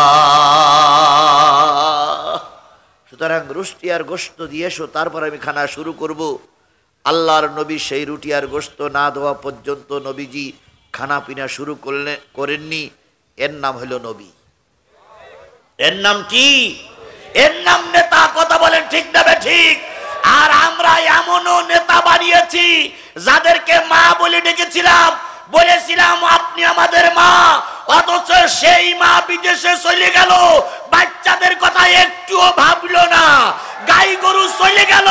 সুতরাং রুটি আর গোশত দিয়ে এসো, তারপর আমি খানা শুরু করব। আল্লাহর নবী সেই রুটি আর গোশত না দেওয়া পর্যন্ত নবীজি খানা পিনা শুরু করেননি। এর নাম হলো নবী। এর নাম কি? এর নাম নেতা। কথা বলেন ঠিক না ঠিক? আর আমরা এমনও নেতা বানিয়েছি যাদেরকে মা বলে ডেকেছিলাম, বলেছিলাম আপনি আমাদের মা, অথচ সেই মা বিদেশে চলে গেল, বাচ্চাদের কথা একটুও ভাবলো না। গাই গরু চলে গেল,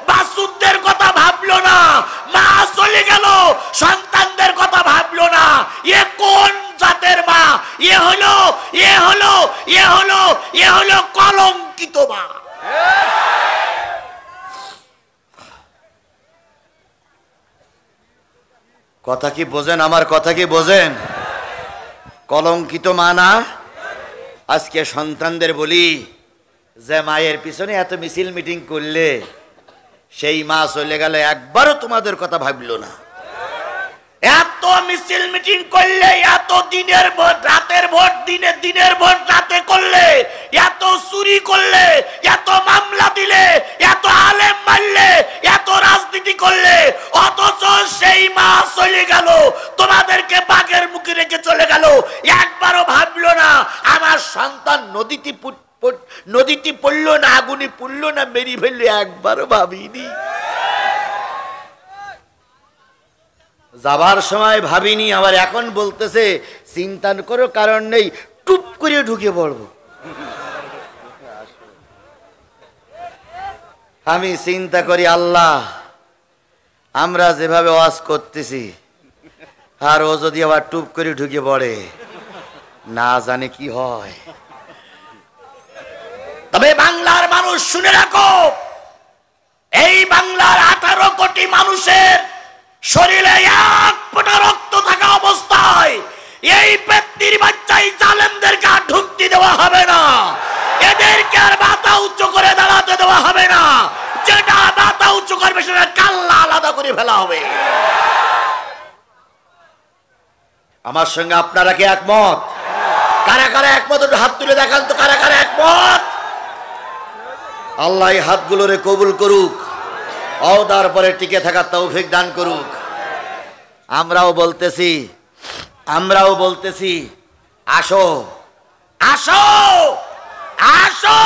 বাছুরদের কথা ভাবলো না। মা চলে গেল, সন্তানদের কথা ভাবলো না। এ কোন জাতের মা? এ হলো কলঙ্কিত মা। কথা কি বোঝেন? আমার কথা কি বোঝেন? কলঙ্কিত মা না? আজকে সন্তানদের বলি যে মায়ের পিছনে এত মিছিল মিটিং করলে, সেই মা চলে গেল, একবারও তোমাদের কথা ভাবলো না। এত মিছিল মিটিং করলে, এত দিনের ভোট রাতের ভোট দিনের ভোট রাতে করলে, এত চুরি করলে, এত মামলা দিলে, এত আলেম মারলে, এত রাজনীতি করলে, অথচ সেই মা চলে গেল, তোমাদেরকে বাঘের মুখে রেখে চলে গেল, একবারও ভাবলো না আমার সন্তান নদীতে পড়লো না, আগুনে পড়লো না, মেরি ফেললো, একবারও ভাবিনি। যাবার সময় ভাবিনি, আবার এখন বলতেছে চিন্তা করো, কারণ নেই, টুপ করে ঢুকে পড়বো। আমি চিন্তা করি, আল্লাহ আমরা যেভাবে ওয়াজ করতেছি, আর ও যদি আবার টুপ করে ঢুকে পড়ে, না জানে কি হয়। তবে বাংলার মানুষ শুনে রাখো, এই বাংলার 18 কোটি মানুষের শরীরে এক ফোঁটা রক্ত থাকা অবস্থায় এই পেত্নির বাচ্চাই জালেমদেরকে আর ঢুকতে দেওয়া হবে না। এদেরকে আর মাথা উঁচু করে দাঁড়াতে দেওয়া হবে না। যেটা মাথা উঁচু করবে সেটা কাল্লা আলাদা করে ফেলা হবে। আমার সঙ্গে আপনারা কি একমত? কারা কারা একমত? হাত তুলে দেখান তো, কারা কারা একমত? আল্লাহ এই হাতগুলোরে কবুল করুক, ওদার পরে টিকে থাকার তৌফিক দান করুক। আমরাও বলতেছি আসো আসো আসো,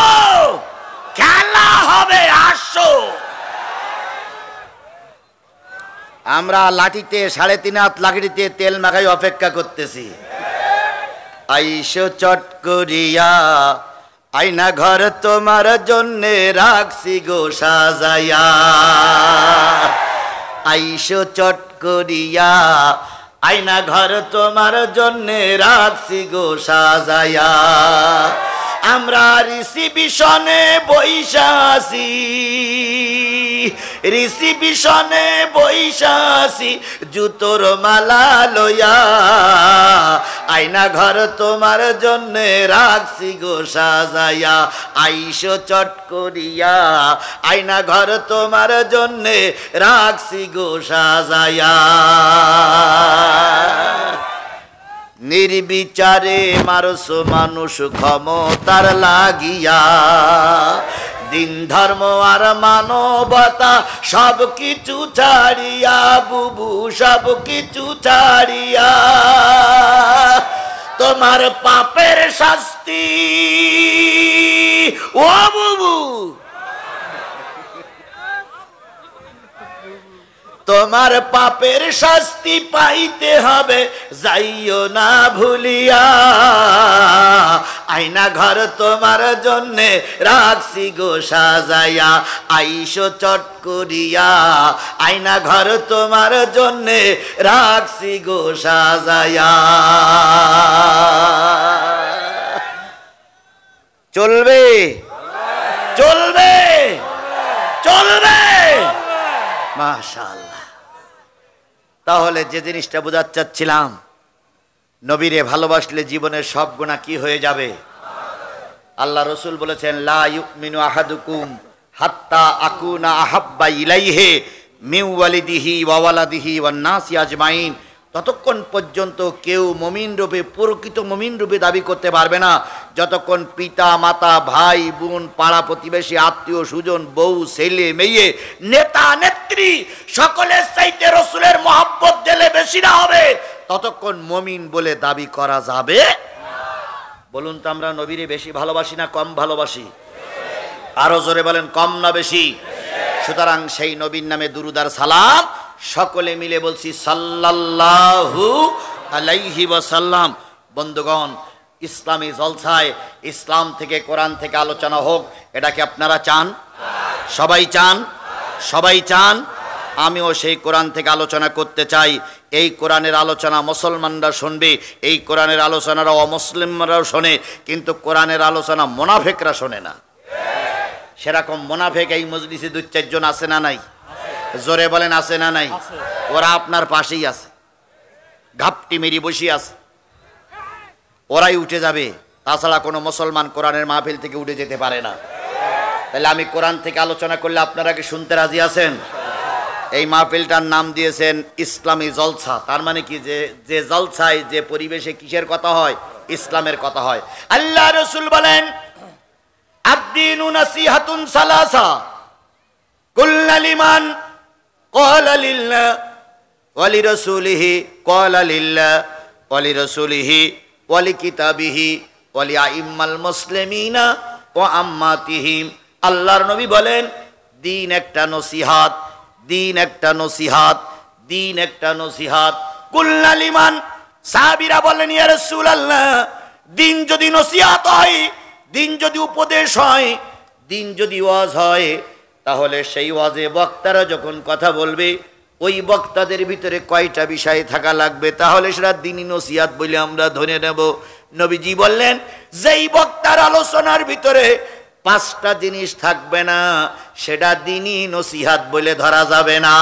খেলা হবে, আসো। আমরা লাঠিতে 3.5 হাত লাঠিতে তেল মাখাই অপেক্ষা করতেছি। আইসো চট করিয়া, আয়না ঘর তোমার জন্যে রাখছি গো সাজাইয়া। আইসো চট করিয়া, আয়না ঘর তোমার জন্যে রাখছি গো সাজাইয়া। আমরা রিসিপিশনে বৈশাসি, রিসিপিশনে বৈশাসি, জুতোর মালা লইয়া। আয়না ঘর তোমার জন্যে রাখছি গো সাজাইয়া। আইসো চট করিয়া, আয়না ঘর তোমার জন্যে রাখছি গো সাজাইয়া। নির্বিচারে মারছো মানুষ ক্ষমতার লাগিয়া, দিন ধর্ম আর মানবতা সব কিছু ছাড়িয়া, বুবু সব কিছু ছাড়িয়া। তোমার পাপের শাস্তি ও বুবু, তোমার পাপের শাস্তি পাইতে হবে, যাইও না ভুলিয়া। আয়না ঘর তোমার জন্যে রাখছি গো সাজাইয়া। আইসো চট করিয়া, আয়না ঘর তোমার জন্যে রাখছি গো সাজাইয়া। চলবে চলবে চলবে, মাশাআল্লাহ। তাহলে যে জিনিসটা বোঝাতে চাচ্ছিলাম, নবীরে ভালোবাসলে জীবনের সব গুনাহ কি হয়ে যাবে? আল্লাহ রসুল বলেছেন, লা ইউমিনু আহাদুকুম হাত্তা আকুনা আহাব্বা ইলাইহি মিন ওয়ালিদিহি ওয়া ওয়ালাদিহি ওয়ান নাসি আজমাইন। ততক্ষণ পর্যন্ত কেউ মুমিন রূপে, প্রকৃত মুমিন রূপে দাবি করতে পারবে না যতক্ষণ পিতা মাতা, ভাই বোন, পাড়া প্রতিবেশী, আত্মীয় স্বজন, বউ ছেলে মেয়ে, নেতা নেত্রী সকলের চাইতে রসুলের মহব্বত দিলে বেশি না হবে, ততক্ষণ মুমিন বলে দাবি করা যাবে। বলুন তো, আমরা নবীরে বেশি ভালোবাসি না কম ভালোবাসি? আরো জোরে বলেন, কম না বেশি? সুতরাং সেই নবীর নামে দুরূদ আর সালাম সকলে মিলে বলছি সাল্লাল্লাহু আলাইহি ওয়াসাল্লাম। বন্ধুগণ, ইসলামী জলসায় ইসলাম থেকে, কোরআন থেকে আলোচনা হোক, এটা কি আপনারা চান? সবাই চান? সবাই চান? আমিও সেই কোরআন থেকে আলোচনা করতে চাই। এই কোরআনের আলোচনা মুসলমানরা শুনবে, এই কোরআনের আলোচনারা অমুসলিমরাও শোনে, কিন্তু কোরআনের আলোচনা মুনাফিকরা শোনে না। সেরকম মুনাফিক এই মজলিসে 2-4 জন আছে না নাই? জোরে বলেন, আছে না নাই? ওরা আপনার পাশেই আছে, ঘাপটি মেরি বসে আছে, ওরাই উঠে যাবে, তাছাড়া কোনো মুসলমান কোরআনের মাহফিল থেকে উঠে যেতে পারে না। তাহলে আমি কোরআন থেকে আলোচনা করলে আপনারা কি শুনতে রাজি আছেন? এই মাহফিলটার নাম দিয়েছেন ইসলামী জলসা। তার মানে কি, যে জলসায় যে পরিবেশে কিসের কথা হয়? ইসলামের কথা হয়। আল্লাহ রাসূল বলেন, আদ-দীনু নাসিহাতুন সালাসা কুল্লা লিমান ক্বালা লিল্লাহ ওয়া লিরাসূলিহি ক্বালা লিল্লাহ ওয়া লিরাসূলিহি ওয়া লিকিতাবিহি ওয়া লিআইম্মাল মুসলিমিনা ওয়া আম্মাতিহিম। আল্লাহর নবী বলেন, দিন একটা নসিহাত, দিন একটা নসিহাত, দিন একটা নসিহাত। কুল্লা লিমান, সাহাবীরা বলেন, ইয়া রাসূলুল্লাহ, দিন যদি নসিহাত হয়, দিন যদি উপদেশ হয়, দিন যদি ওয়াজ হয়, তাহলে সেই ওয়াজে বক্তারা যখন কথা বলবে, ওই বক্তাদের ভিতরে কয়টা বিষয় থাকা লাগবে? তাহলে সেটা দ্বীনি নসিহাত বলে আমরা ধরে নেব। নবীজি বললেন, যেই বক্তার আলোচনার ভিতরে 5টা জিনিস থাকবে না, সেটা দ্বীনি নসিহাত বলে ধরা যাবে না।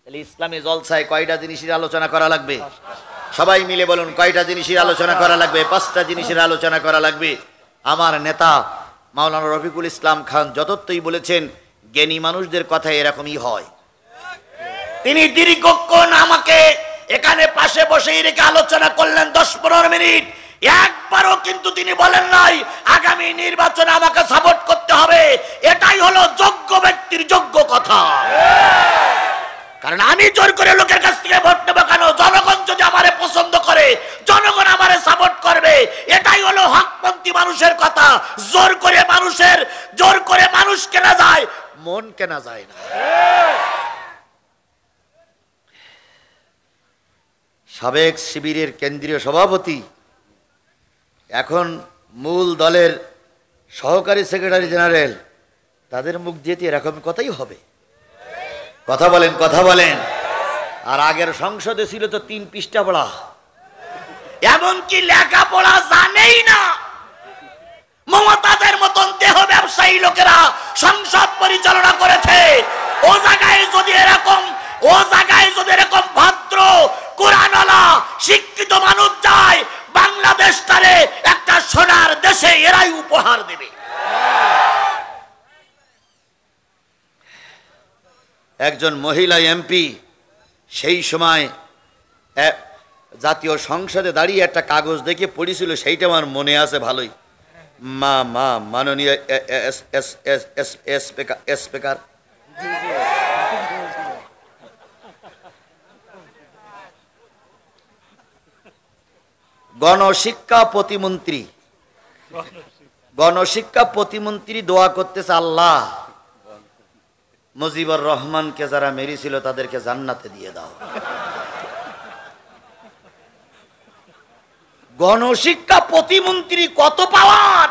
তাহলে ইসলামী জলসায় কয়টা জিনিসের আলোচনা করা লাগবে? সবাই মিলে বলুন, কয়টা জিনিসের আলোচনা করা লাগবে? 5টা জিনিসের আলোচনা করা লাগবে। আমার নেতা মাওলানা রফিকুল ইসলাম খান যতই বলেছেন, জ্ঞানী মানুষদের কথা এরকমই হয়। তিনি দীর্ঘক্ষণ আমাকে এখানে পাশে বসেই রেখে আলোচনা করলেন 10-15 মিনিট। একবারও কিন্তু তিনি বলেন নাই আগামী নির্বাচনে আমাকে সাপোর্ট করতে হবে। এটাই হলো যোগ্য ব্যক্তির যোগ্য কথা। কারণ আমি জোর করে লোকের কাছ থেকে ভোট নেবো কেন? জনগণ যদি আমারে পছন্দ করে, জনগণ আমারে সাপোর্ট করবে। এটাই হলো হকপন্থী মানুষের কথা। জোর করে মানুষ কেনা যায়, মন কেনা যায় না। সাবেক শিবিরের কেন্দ্রীয় সভাপতি, এখন মূল দলের সহকারী সেক্রেটারি জেনারেল, তাদের মুখ দিয়ে এরকম কথাই হবে। কথা বলেন, কথা বলেন। আর আগের সংসদে ছিল তো 3 পৃষ্ঠা পড়া, এমনকি লেখাপড়া জানেই না। মমতাজের মতন দেহ ব্যবসায়ী লোকেরা সংসদ পরিচালনা করেছে। ও জায়গায় যদি এরকম ভদ্র কোরআনওয়ালা শিক্ষিত মানুষ যায়, বাংলাদেশটারে একটা সোনার দেশে এরাই উপহার দেবে। একজন মহিলা এমপি সেই সময় জাতীয় সংসদে দাঁড়িয়ে একটা কাগজ দেখে পড়েছিল, সেইটা আমার মনে আছে ভালোই। মাননীয় স্পিকার, গণশিক্ষা প্রতিমন্ত্রী দোয়া করতেছে, আল্লাহ মুজিবুর রহমানকে যারা মেরেছিল তাদেরকে জান্নাতে দিয়ে দাও। গণশিক্ষা প্রতিমন্ত্রী কত পাওয়ার!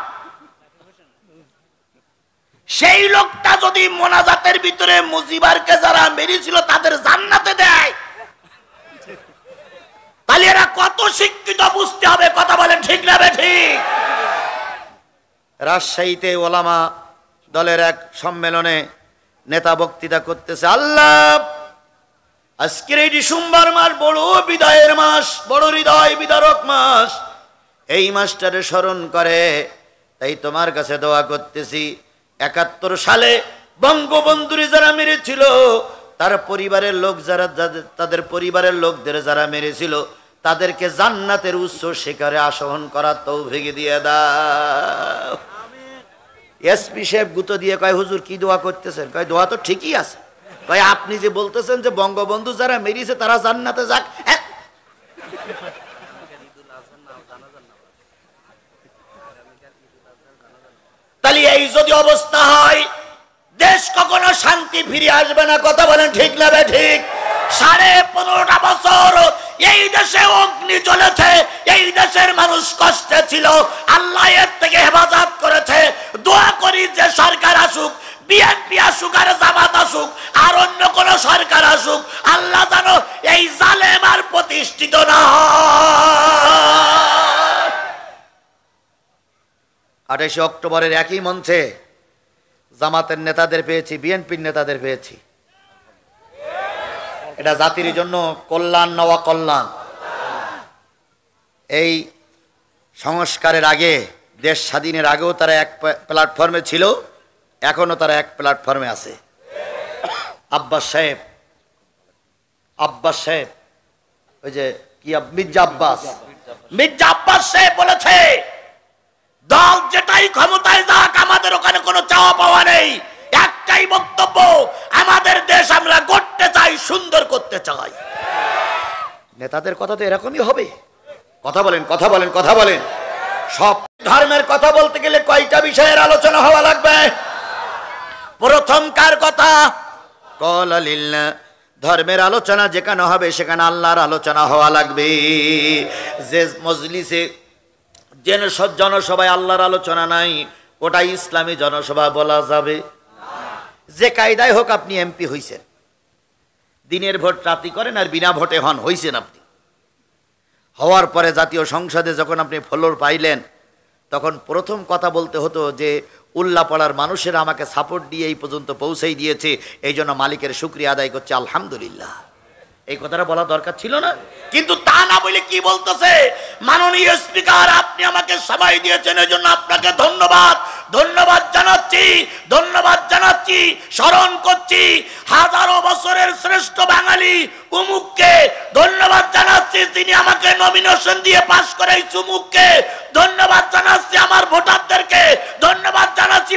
সেই লোকটা যদি মোনাজাতের ভিতরে মুজিবারকে যারা মেরেছিল তাদের জান্নাতে দেয়, তাহলে এরা কত শিক্ষিত বুঝতে হবে। কথা বলেন, ঠিক না ঠিক? রাজশাহীতে ওলামা দলের এক সম্মেলনে নেতা বক্তৃতা করতেছে, আল্লাহ আজকের এই ডিসেম্বর মাস বড় বিদায়ের মাস, বড় হৃদয় বিদারক মাস। এই মাসটারে স্মরণ করে তাই তোমার কাছে দোয়া করতেছি, 71 সালে বঙ্গবন্ধুরে যারা মেরেছিল, তার পরিবারের লোক যারা, তাদের পরিবারের লোকদের যারা মেরেছিল, তাদেরকে জান্নাতের উচ্চ শিখরে আরোহণ করার তৌফিক দিয়ে দাও। এসপি সাহেব গুতো দিয়ে কয়, হুজুর কি দোয়া করতেছেন? কয় দোয়া তো ঠিকই আছে। কয় আপনি যে বলতেছেন যে বঙ্গবন্ধু যারা মেরেছে তারা জান্নাতে যাক, তাহলে এই যদি অবস্থা হয় দেশ কখনো শান্তি ফিরে আসবে না। কথা বলেন ঠিক না বে ঠিক? 15.5 বছর এই দেশে অগ্নি জ্বলেছে, এই দেশের মানুষ কষ্টে ছিল, আল্লাহ এর থেকে হেফাজত করেছে। দোয়া করি যে সরকার আসুক, বিএনপি আসুক আর জামাত আসুক আর অন্য কোন সরকার আসুক, আল্লাহ জানো এই জালেম আর প্রতিষ্ঠিত না হয়। 28 অক্টোবরের একই মঞ্চে জামাতের নেতাদের পেয়েছি, বিএনপির নেতাদের পেয়েছি। এটা জাতির জন্য কল্যাণ নওয়া কল্যাণ। এই সংস্কারের আগে, দেশ স্বাধীনের আগেও তারা এক প্ল্যাটফর্মে ছিল, এখনো তারা এক প্ল্যাটফর্মে আছে। আব্বাস সাহেব ওই যে কি মির্জা আব্বাস সাহেব বলেছে, দল যেটাই ক্ষমতায় যাক আমাদের ওখানে কোনো চাওয়া পাওয়া নেই, একটাই বক্তব্য, আমাদের দেশ আমরা গড়তে চাই, সুন্দর করতে চাই। নেতাদের কথা তো এরকমই হবে। কথা বলেন, কথা বলেন, কথা বলেন। সব ধর্মের কথা বলতে গেলে কয়টা বিষয়ের আলোচনা হওয়া লাগবে? প্রথম কার কথা? কওলা লিল্লাহ। ধর্মের আলোচনা যেখানে হবে সেখানে আল্লাহর আলোচনা হওয়া লাগবে। যে মজলিসে জনসভায় আল্লাহর আলোচনা নাই, ওটা ইসলামী জনসভা বলা যাবে? যে কায়দায় হোক আপনি এমপি হইছেন, দিনের ভোট রাতি করেন আর বিনা ভোটে হইছেন আপনি। হওয়ার পরে জাতীয় সংসদে যখন আপনি ফ্লোর পাইলেন, তখন প্রথম কথা বলতে হতো যে উল্লাপাড়ার মানুষেরা আমাকে সাপোর্ট দিয়ে এই পর্যন্ত পৌঁছেই দিয়েছে, এই জন্য মালিকের শুকরিয়া আদায় করছে, আলহামদুলিল্লাহ। এই কথাটা বলা দরকার ছিল না? কিন্তু তা না বলে কি বলতেছে, মাননীয় স্পিকার আপনি আমাকে সময় দিয়েছেন, এই জন্য আপনাকে ধন্যবাদ জানাচ্ছি, স্মরণ করছি হাজারো বছরের শ্রেষ্ঠ বাঙালি উমুককে ধন্যবাদ জানাচ্ছি, তিনি আমাকে নমিনেশন দিয়ে পাশ করাইছে উমুককে ধন্যবাদ জানাচ্ছি, আমার ভোটারদেরকে ধন্যবাদ জানাচ্ছি,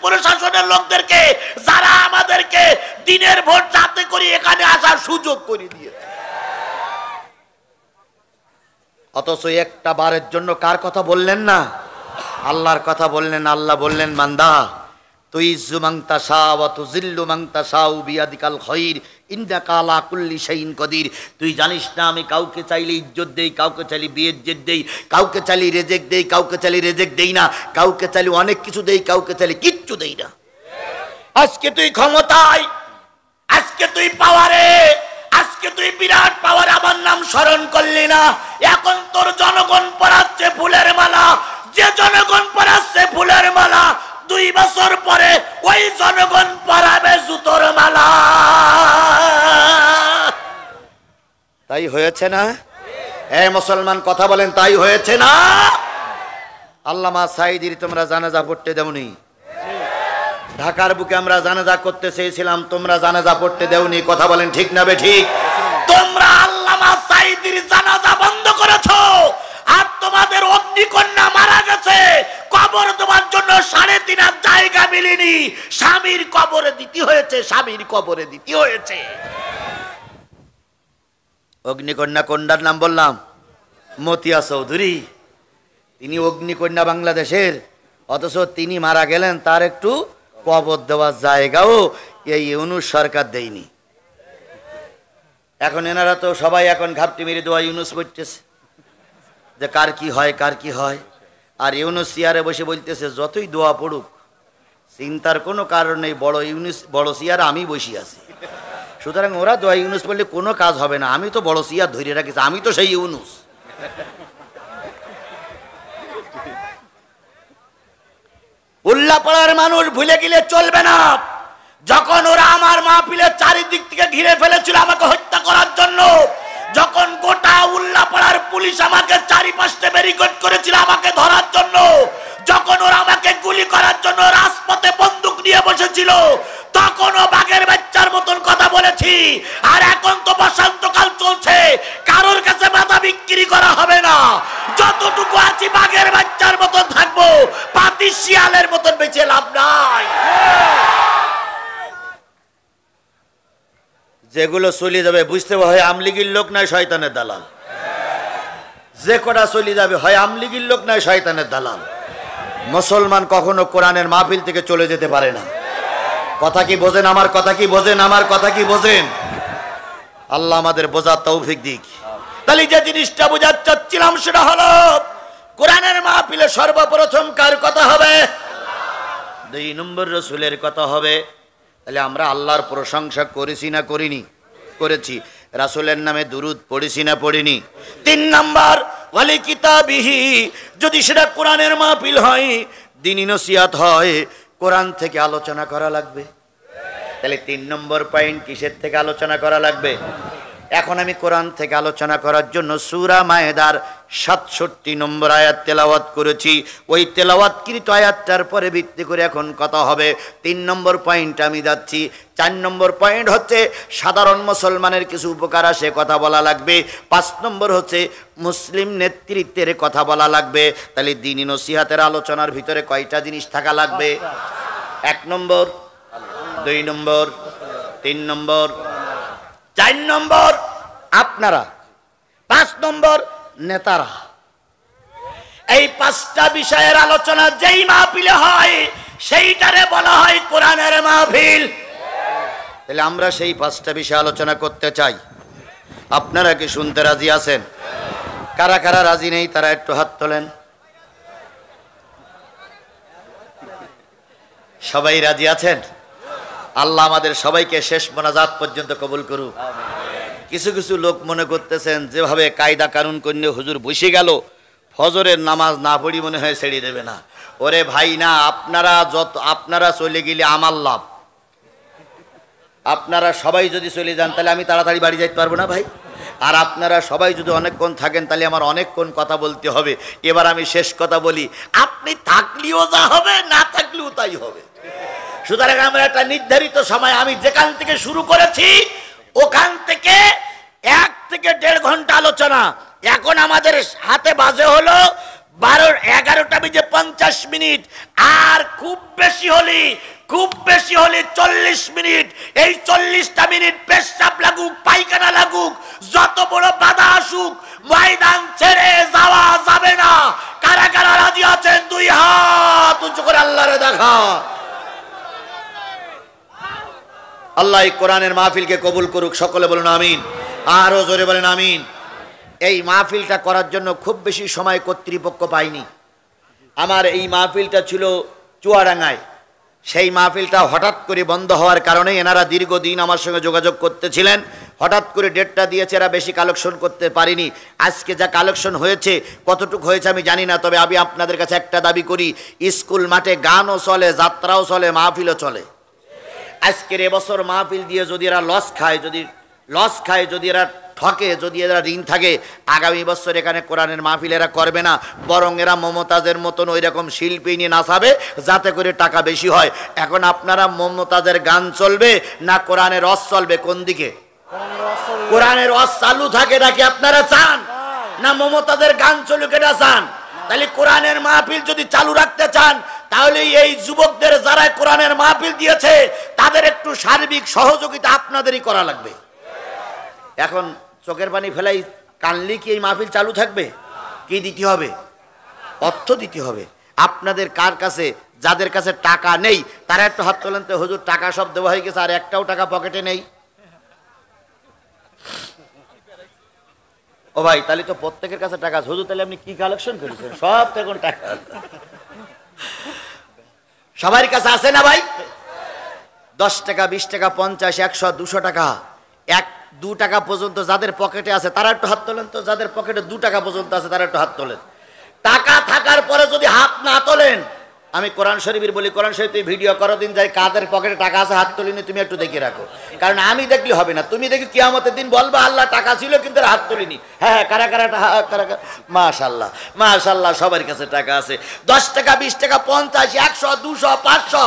প্রশাসনের লোকদেরকে যারা আমাদেরকে দিনের ভোট রাতে করে এখানে আসার সুযোগ করে দিয়েছে। অথচ একটা বারের জন্য কার কথা বললেন না? আল্লাহর কথা বললেন। আল্লাহ বললেন, বান্দা তুইজ্জু মান তাশাউ ওয়া তুযিল্লু মান তাশাউ বিয়াদিকাল খায়র ইন্নাকা আলা কুল্লি শাইইন কাদির। তুই জানিস না আমি কাউকে চাইলে ইজ্জত দেই, কাউকে চাইলে বেইজ্জত দেই, কাউকে চাইলে রিজেক্ট দেই, কাউকে চাইলে রিজেক্ট দেই না, কাউকে চাইলে অনেক কিছু দেই, কাউকে চাইলে কিচ্ছু দেই না। আজকে তুই ক্ষমতায়, আজকে তুই পাওয়ারে, আজকে তুই বিরাট পাওয়ার, আমার নাম স্মরণ করলি না। এখন তোর জনগণ পরাচ্ছে ফুলের মালা, যে জনগণ পরাচ্ছে ফুলের মালা 2 বছর পরে ওই জনগণ পরাবে জুতোর মালা। তাই হয়েছে না? মুসলমান কথা বলেন, তাই হয়েছে না? আল্লামা সাঈদীর তোমরা জানাজা পড়তে দেওনি, ঢাকার বুকে আমরা জানাজা করতে চেয়েছিলাম, তোমরা জানাজা পড়তে দেওনি। কথা বলেন ঠিক না বে ঠিক? তোমরা আল্লামা সাঈদীর জানাজা বন্ধ করেছো, আর তোমাদের অগ্নিকন্যা মারা গেছে, কবর দেওয়ার জন্য 3.5 জায়গা মিলেনি, স্বামীর কবরে দিতে হয়েছে, স্বামীর কবরে দিতে হয়েছে। অগ্নিকন্যা কন্যার নাম বললাম, মতিয়া চৌধুরী। তিনি অগ্নিকন্যা বাংলাদেশের, অথচ তিনি মারা গেলেন, তার একটু কবর দেওয়ার জায়গাও এই ইউনূস সরকার দেয়নি। এখন এনারা তো সবাই এখন ঘাপটি মেরে দোয়া ইউনূস পড়তেছে যে কার কি হয়, কার কি হয়। আর ইউনূস চেয়ারে বসে বলতেছে যতই দোয়া পড়ুক চিন্তার কোনো কারণ নেই, বড় চেয়ারে আমি বসে আছি, সুতরাং ওরা দোয়া ইউনূস পড়লে কোনো কাজ হবে না, আমি তো বড় চেয়ার ধরে রাখিছি, আমি তো সেই ইউনূস। উল্লাপাড়ার মানুষ ভুলে গেলে চলবে না, যখন ওরা আমার মাহফিলের চারিদিক থেকে ঘিরে ফেলেছিল আমাকে হত্যা করার জন্য, যখন গোটা উল্লাপাড়ার পুলিশ আমাকে চারিপাশে ব্যারিকেড করেছিল আমাকে ধরার জন্য, যখন ওরা আমাকে গুলি করার জন্য রাজপথে বন্দুক নিয়ে বসেছিল, তখনও বাঘের বাচ্চার মতন কথা বলেছি। আর এখন তো বসন্তকাল চলছে, কারোর কাছে মাথা বিক্রি করা হবে না। যতটুকু আছি বাঘের বাচ্চার মতন থাকবো, পাতি শিয়ালের মতন বেঁচে লাভ নাই। যেগুলো চলে যাবে বুঝতে হবে হয় আমলিগির লোক নয় শয়তানের দালাল। যে কটা চলে যাবে হয় আমলিগির লোক নয় শয়তানের দালাল। মুসলমান কখনো কোরআনের মাহফিল থেকে চলে যেতে পারে না। কথা কি বোঝেন? আমার কথা কি বোঝেন? আমার কথা কি বোঝেন? আল্লাহ আমাদের বোঝার তৌফিক দিক। তাহলে যে জিনিসটা বোঝাতে চাচ্ছিলাম সেটা হলো কোরআনের মাহফিলে সর্বপ্রথম কার কথা হবে? 2 নম্বর রাসূলের কথা হবে। তাহলে আমরা আল্লাহর প্রশংসা করেছি না করিনি? করেছি। রাসূলের নামে দুরূদ পড়েছি না পড়িনি? 3 নাম্বার ওয়ালি কিতাবিহি, যদি সেটা কোরআনের মাহফিল হয়, দ্বীনি নসিহত হয়, কোরআন থেকে আলোচনা করা লাগবে। তাহলে 3 নম্বর পয়েন্ট কিসের থেকে আলোচনা করা লাগবে? এখন আমি কোরআন থেকে আলোচনা করার জন্য সূরা মায়েদার 67 নম্বর আয়াত তেলাওয়াত করেছি। ওই তেলাওয়াতকৃত আয়াতটার পরে ভিত্তি করে এখন কথা হবে। 3 নম্বর পয়েন্ট আমি যাচ্ছি। 4 নম্বর পয়েন্ট হচ্ছে সাধারণ মুসলমানের কিছু উপকার আসে কথা বলা লাগবে। 5 নম্বর হচ্ছে মুসলিম নেতৃত্বের কথা বলা লাগবে। তাহলে দ্বীনি নসিহতের আলোচনার ভিতরে কয়টা জিনিস থাকা লাগবে? 1 নম্বর, 2 নম্বর, 3 নম্বর, 4 নম্বর আপনারা, 5 নম্বর নেতারা। এই 5টা বিষয়ের আলোচনা যেই মাহফিলে হয় সেইটারে বলা হয় কোরআনের মাহফিল। তাহলে আমরা সেই 5টা বিষয় আলোচনা করতে চাই। আপনারা কি শুনতে রাজি আছেন? কারা কারা রাজি নেই তারা একটু হাত তোলেন। সবাই রাজি আছেন? আল্লাহ আমাদের সবাইকে শেষ মোনাজাত পর্যন্ত কবুল করুক। কিছু কিছু লোক মনে করতেছেন যেভাবে কায়দা কানুন করলে হুজুর বসে গেল, ফজরের নামাজ না পড়ি মনে হয় ছেড়ে দেবে না। ওরে ভাই না, আপনারা চলে গেলে আমার লাভ। আপনারা সবাই যদি চলে যান তাহলে আমি তাড়াতাড়ি বাড়ি যাইতে পারবো না ভাই। আর আপনারা সবাই যদি অনেকক্ষণ থাকেন তাহলে আমার অনেকক্ষণ কথা বলতে হবে। এবার আমি শেষ কথা বলি, আপনি থাকলেও যা হবে, না থাকলেও তাই হবে। সুতরাং আমরা একটা নির্ধারিত সময়, আমি যেখান থেকে শুরু করেছি ওখান থেকে 1 থেকে 1.5 ঘন্টা আলোচনা। এখন আমাদের হাতে বাজে হলো 11টা বেজে 50 মিনিট। আর খুব বেশি হলে 40 মিনিট। এই 40টা মিনিট পেশাব লাগুক, পায়খানা লাগুক, যত বড় বাধা আসুক, ময়দান ছেড়ে যাওয়া যাবে না। কারা কারা রাজি আছেন 2 হাত উঁচু করে আল্লাহরে দেখা। আল্লাহ এই কোরআনের মাহফিলকে কবুল করুক, সকলে বলুন আমিন। আরো জোরে বলেন আমিন। এই মাহফিলটা করার জন্য খুব বেশি সময় কর্তৃপক্ষ পাইনি। আমার এই মাহফিলটা ছিল চুয়াডাঙ্গায়। সেই মাহফিলটা হঠাৎ করে বন্ধ হওয়ার কারণে এনারা দীর্ঘদিন আমার সঙ্গে যোগাযোগ করতেছিলেন। হঠাৎ করে ডেটটা দিয়েছে, এরা বেশি কালেকশন করতে পারিনি। আজকে যা কালেকশন হয়েছে, কতটুকু হয়েছে আমি জানি না, তবে আমি আপনাদের কাছে একটা দাবি করি, স্কুল মাঠে গানও চলে, যাত্রাও চলে, মাহফিলও চলে। আজকের এবছর মাহফিল দিয়ে যদি এরা লস খায়, যদি এরা ঠকে, যদি এরা ঋণ থাকে, আগামী বছর এখানে কোরআনের মাহফিল এরা করবে না। বরং এরা মমতাজের মতন ওই রকম শিল্পী নিয়ে নাচাবে যাতে করে টাকা বেশি হয়। এখন আপনারা মমতাজের গান চলবে না কোরআনের রস চলবে? কোন দিকে? কোরআনের রস চালু থাকে নাকি আপনারা চান? না মমতাজের গান চলুক এটা চান? তাহলে কোরআনের মাহফিল যদি চালু রাখতে চান তাহলে এই যুবকদের যারা কোরআনের মাহফিল দিয়েছে তাদের একটু সার্বিক সহযোগিতা আপনাদেরই করা লাগবে। এখন চোখের পানি ফেলাই কানলে কি এই মাহফিল চালু থাকবে? কি দিতে হবে? অর্থ দিতে হবে। আপনাদের কার কাছে, যাদের কাছে টাকা নেই তারা একটু হাত তোলেন তো। হুজুর টাকা সব দেওয়া হয়ে গেছে, আর একটাও টাকা পকেটে নেই। ও ভাই, তাহলে তো প্রত্যেকের কাছে টাকা আছে। হুজুর তাহলে আপনি কি কালেকশন করেছেন? সব তো এখন টাকা সবার কাছে আছে না ভাই? 10 টাকা, 20 টাকা, 50, 100, 200 টাকা, 1-2 টাকা পর্যন্ত যাদের পকেটে আছে তারা একটু হাত তোলেন তো। যাদের পকেটে 2 টাকা পর্যন্ত আছে তারা একটু হাত তোলেন। টাকা থাকার পরে যদি হাত না তোলেন আমি কোরআন শরীফের বলি, কোরআন শরীফ তুই ভিডিও করো, দিন যাই কাদের পকেটে টাকা আছে হাত তুলিনি, তুমি একটু দেখে রাখো। কারণ আমি দেখলে হবে না, তুমি দেখি কিয়ামতের দিন বলবা আল্লাহ টাকা ছিল কিন্তু হাত তুলিনি। হ্যাঁ, কারা কারা কারা, মাশাআল্লাহ মাশাআল্লাহ, সবার কাছে টাকা আছে। 10 টাকা, 20 টাকা, 50, 100, 200, 500,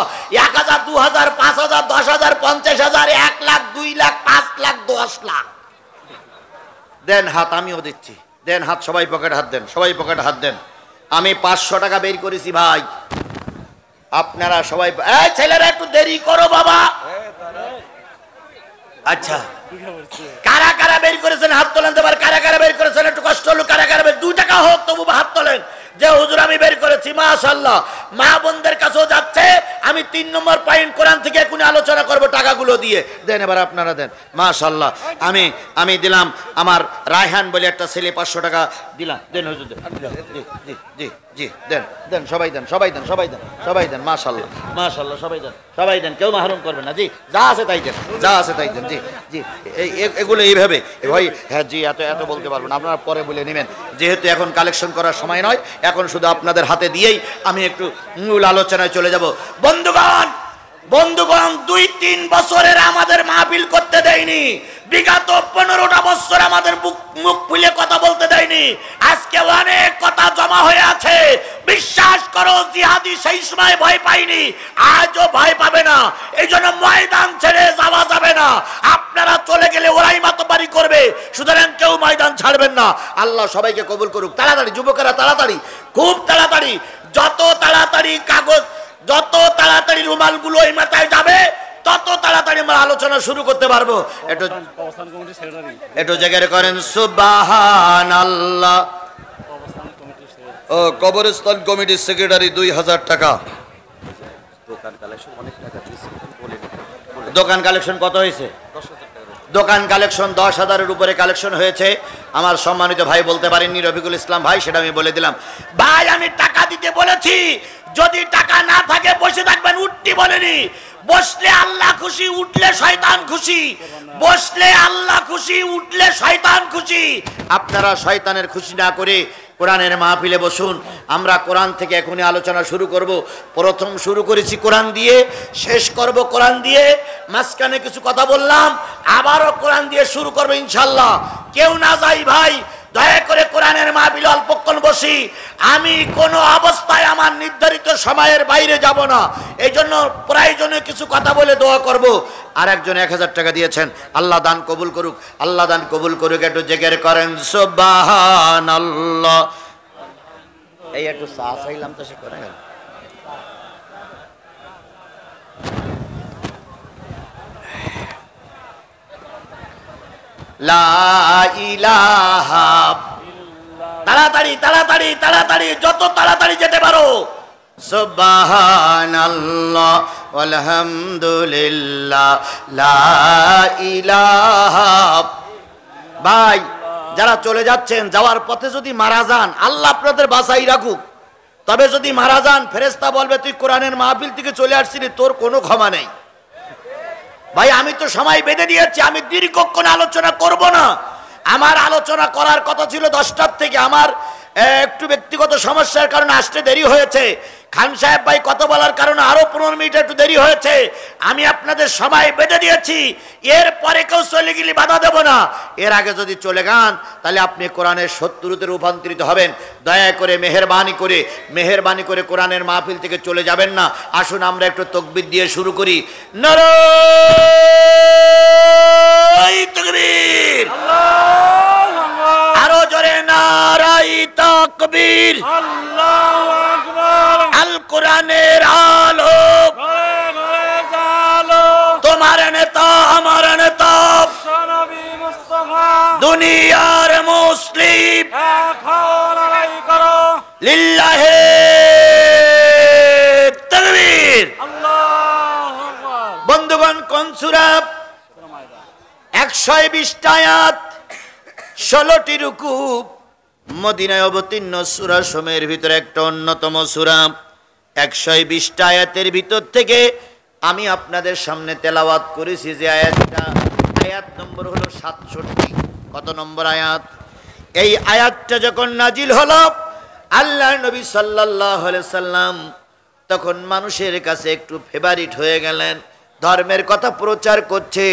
1000, 2000, 5000, 10000, 50000, 1 লাখ, 2 লাখ, 5 লাখ, 10 লাখ। দেন হাত, আমিও দিচ্ছি। দেন হাত, সবাই পকেটে হাত দেন, সবাই পকেটে হাত দেন। আমি 500 টাকা বের করেছি ভাই, আপনারা সবাই। এই ছেলেরা একটু দেরি করো বাবা। আচ্ছা, কারা কারা বের করেছেন হাত তোলেন। দেবার কারা কারা বের করেছেন, একটু কষ্ট হলো। কারা কারা 2 টাকা হোক তবু হাত তোলেন যে হুজুর আমি বের করেছি। মাশাআল্লাহ, মা বোনদের কাছেও যাচ্ছে। আমি 3 নম্বর পয়েন্ট কোরআন থেকে এখনই আলোচনা করব টাকাগুলো দিয়ে। দেন এবার আপনারা দেন। মাশাআল্লাহ, আমি দিলাম আমার রায়হান বলে একটা ছেলে 500 টাকা দিলাম। দেন হুজুর, দেন। জি জি জি জি, দেন দেন, সবাই দেন, সবাই দেন, সবাই দেন, সবাই দেন। মাশাআল্লাহ মাশাআল্লাহ, সবাই দেন, সবাই দেন, কেউ মাহরুম করবেন না। জি, যা আছে তাই দেন, যা আছে তাই দেন। জি জি, এগুলো এইভাবে ভাই। হ্যাঁ জি, এত বলতে পারবেন, আপনারা পরে বলে নেবেন, যেহেতু এখন কালেকশন করার সময় নয়। এখন শুধু আপনাদের হাতে দিয়েই আমি একটু মূল আলোচনায় চলে যাব। বন্ধুগণ, 2-3 বছরের আমাদের মাহফিল করতে দেয়নি। বিগত 15টা বছর আমাদের মুখ খুলে কথা বলতে দেয়নি। আজকে অনেক কথা জমা হয়ে আছে। বিশ্বাস করো, জিহাদি সেই সময় ভয় পাইনি, আজও ভয় পাবে না। এই জন্য ময়দান ছেড়ে যাওয়া যাবে না। আপনারা চলে গেলে ওরাই মাতবাড়ি করবে, সুতরাং কেউ ময়দান ছাড়বেন না। আল্লাহ সবাইকে কবুল করুক। তাড়াতাড়ি যুবকেরা, তাড়াতাড়ি, খুব তাড়াতাড়ি, যত তাড়াতাড়ি কাগজ, যত তাড়াতাড়ি রুমালগুলো এই মাথায় যাবে, তত তাড়াতাড়ি আমরা আলোচনা শুরু করতে পারবো। একটু জায়গায় করেন সুবহানাল্লাহ। ও কবরস্থান কমিটির সেক্রেটারি 2000 টাকা। দোকান কালেকশন কত হয়েছে? দোকান কালেকশন 10,000-এর উপরে কালেকশন হয়েছে। আমার সম্মানিত ভাই বলতে পারেননি, রফিকুল ইসলাম ভাই, সেটা আমি বলে দিলাম। ভাই আমি টাকা দিতে বলেছি, যদি টাকা না থাকে বসে থাকবেন, উঠতে বলেনি। বসলে আল্লাহ খুশি, উঠলে শয়তান খুশি। বসলে আল্লাহ খুশি, উঠলে শয়তান খুশি। আপনারা শয়তানের খুশি না করে কোরআনের মাহফিলে বসুন। আমরা কোরআন থেকে এখনই আলোচনা শুরু করব। প্রথম শুরু করেছি কোরআন দিয়ে, শেষ করব কোরআন দিয়ে। মাঝখানে কিছু কথা বললাম, আবারও কোরআন দিয়ে শুরু করবো ইনশাল্লাহ। কেউ না যাই ভাই, দয়া করে কোরআনের মাহফিলে অল্পক্ষণ বসি। আমি কোনো অবস্থায় আমার নির্ধারিত সময়ের বাইরে যাব না। এই জন্য প্রয়োজনে কিছু কথা বলে দোয়া করব। আর একজন 1000 টাকা দিয়েছেন, আল্লাহ দান কবুল করুক, আল্লাহ দান কবুল করুক। একটু জিকির করেন সুবহানাল্লাহ। এই একটু চা চাইলাম তো, সে করে গেল। লা ইলাহা, তাড়াতাড়ি তাড়াতাড়ি তাড়াতাড়ি, যত তাড়াতাড়ি যেতে পারো। সুবহানাল্লাহ আলহামদুলিল্লাহ লা ইলাহা। ভাই যারা চলে যাচ্ছেন, যাওয়ার পথে যদি মারা যান, আল্লাহ আপনাদের বাঁচাই রাখুক। তবে যদি মারা যান, ফেরেশতা বলবে তুই কোরআনের মাহফিল থেকে চলে আসছিলি, তোর কোনো ক্ষমা নেই। ভাই আমি তো সময় বেঁধে দিয়েছি, আমি দীর্ঘক্ষণ আলোচনা করব না। আমার আলোচনা করার কথা ছিল 10টার থেকে। আমার একটু ব্যক্তিগত সমস্যার কারণে আসতে দেরি হয়েছে। খান সাহেব ভাই কথা বলার কারণে আরো 15 মিনিট একটু দেরি হয়েছে। আমি আপনাদের সময় বেঁধে দিয়েছি, এর পরে কেউ চলে গেলে বাধা দেব না। এর আগে যদি চলে যান, তাহলে আপনি কোরআনের শত্রুতে রূপান্তরিত হবেন। দয়া করে মেহেরবানি করে কোরআনের মাহফিল থেকে চলে যাবেন না। আসুন আমরা একটু তাকবীর দিয়ে শুরু করি। নারায়ে তাকবীর, আরো জোরে নারায়ে তাকবীর, আল্লাহু আকবার। আল কোরআনের আলো, তোমার নেতা আমার নেতা নবী মুস্তাফা, দুনিয়ার মুসলিম লিল্লাহি তাকবীর, আল্লাহু আকবার। বন্ধুগণ, কোন সূরা? 120 আয়াত, 16টি রুকু, মদিনায় অবতীর্ণ সূরা সমূহের ভিতরে একটা অন্যতম সূরা। 120 আয়াতের ভিতর থেকে আমি আপনাদের সামনে তেলাওয়াত করেছি যে আয়াতটা, আয়াত নম্বর হলো 67। কত নম্বর আয়াত? এই আয়াতটা যখন নাজিল হলো, আল্লাহর নবী সাল্লাল্লাহু আলাইহি সাল্লাম তখন মানুষের কাছে একটু ফেভারিট হয়ে গেলেন, ধর্মের কথা প্রচার করছে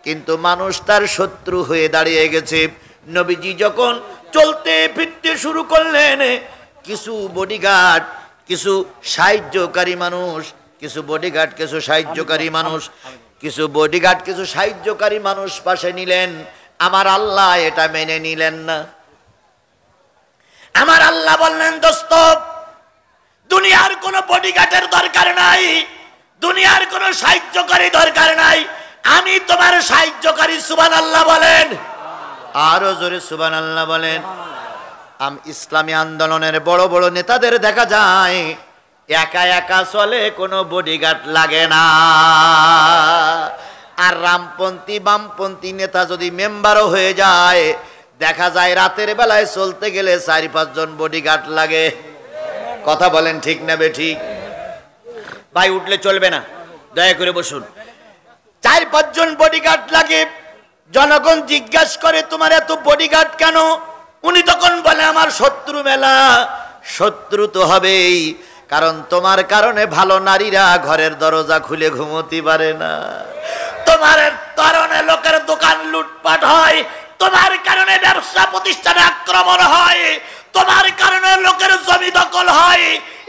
কিন্তু মানুষ তার শত্রু হয়ে দাঁড়িয়ে গেছে। নবীজি যখন চলতে ফিরতে শুরু করলেন, কিছু বডিগার্ড, কিছু সাহায্যকারী মানুষ, কিছু বডিগার্ড, কিছু সাহায্যকারী মানুষ, কিছু বডিগার্ড, কিছু সাহায্যকারী মানুষ পাশে নিলেন। আমার আল্লাহ এটা মেনে নিলেন না। আমার আল্লাহ বললেন, দোস্ত, দুনিয়ার কোনো বডিগার্ডের দরকার নাই, দুনিয়ার কোনো সাহায্যকারী দরকার নাই, আমি তোমার সাহায্যকারী। সুবহানাল্লাহ বলেন, আরো জোরে সুবহানাল্লাহ বলেন। ইসলামী আন্দোলনের বড় বড় নেতাদের দেখা যায় একা একা চলে, কোনো বডিগার্ড লাগে না। আর রামপন্থী বামপন্থী নেতা যদি মেম্বারও হয়ে যায়, দেখা যায় রাতের বেলায় চলতে গেলে 4-5 জন বডিগার্ড লাগে। কথা বলেন ঠিক না বেঠিক? ভাই উঠলে চলবে না, দয়া করে বসুন। 4-5 জন বডিগার্ড লাগে। জনগণ জিজ্ঞাসা করে, তোমার এত বডিগার্ড কেন? উনি তখন বলে, আমার শত্রু মেলা। শত্রু তো হবেই, কারণ তোমার কারণে ভালো নারীরা ঘরের দরজা খুলে ঘুমোতে পারে না, তোমার কারণে লোকের দোকান লুটপাট হয়, তোমার কারণে ব্যবসা প্রতিষ্ঠানে আক্রমণ হয়, তোমার কারণে লোকের জমি দখল হয়।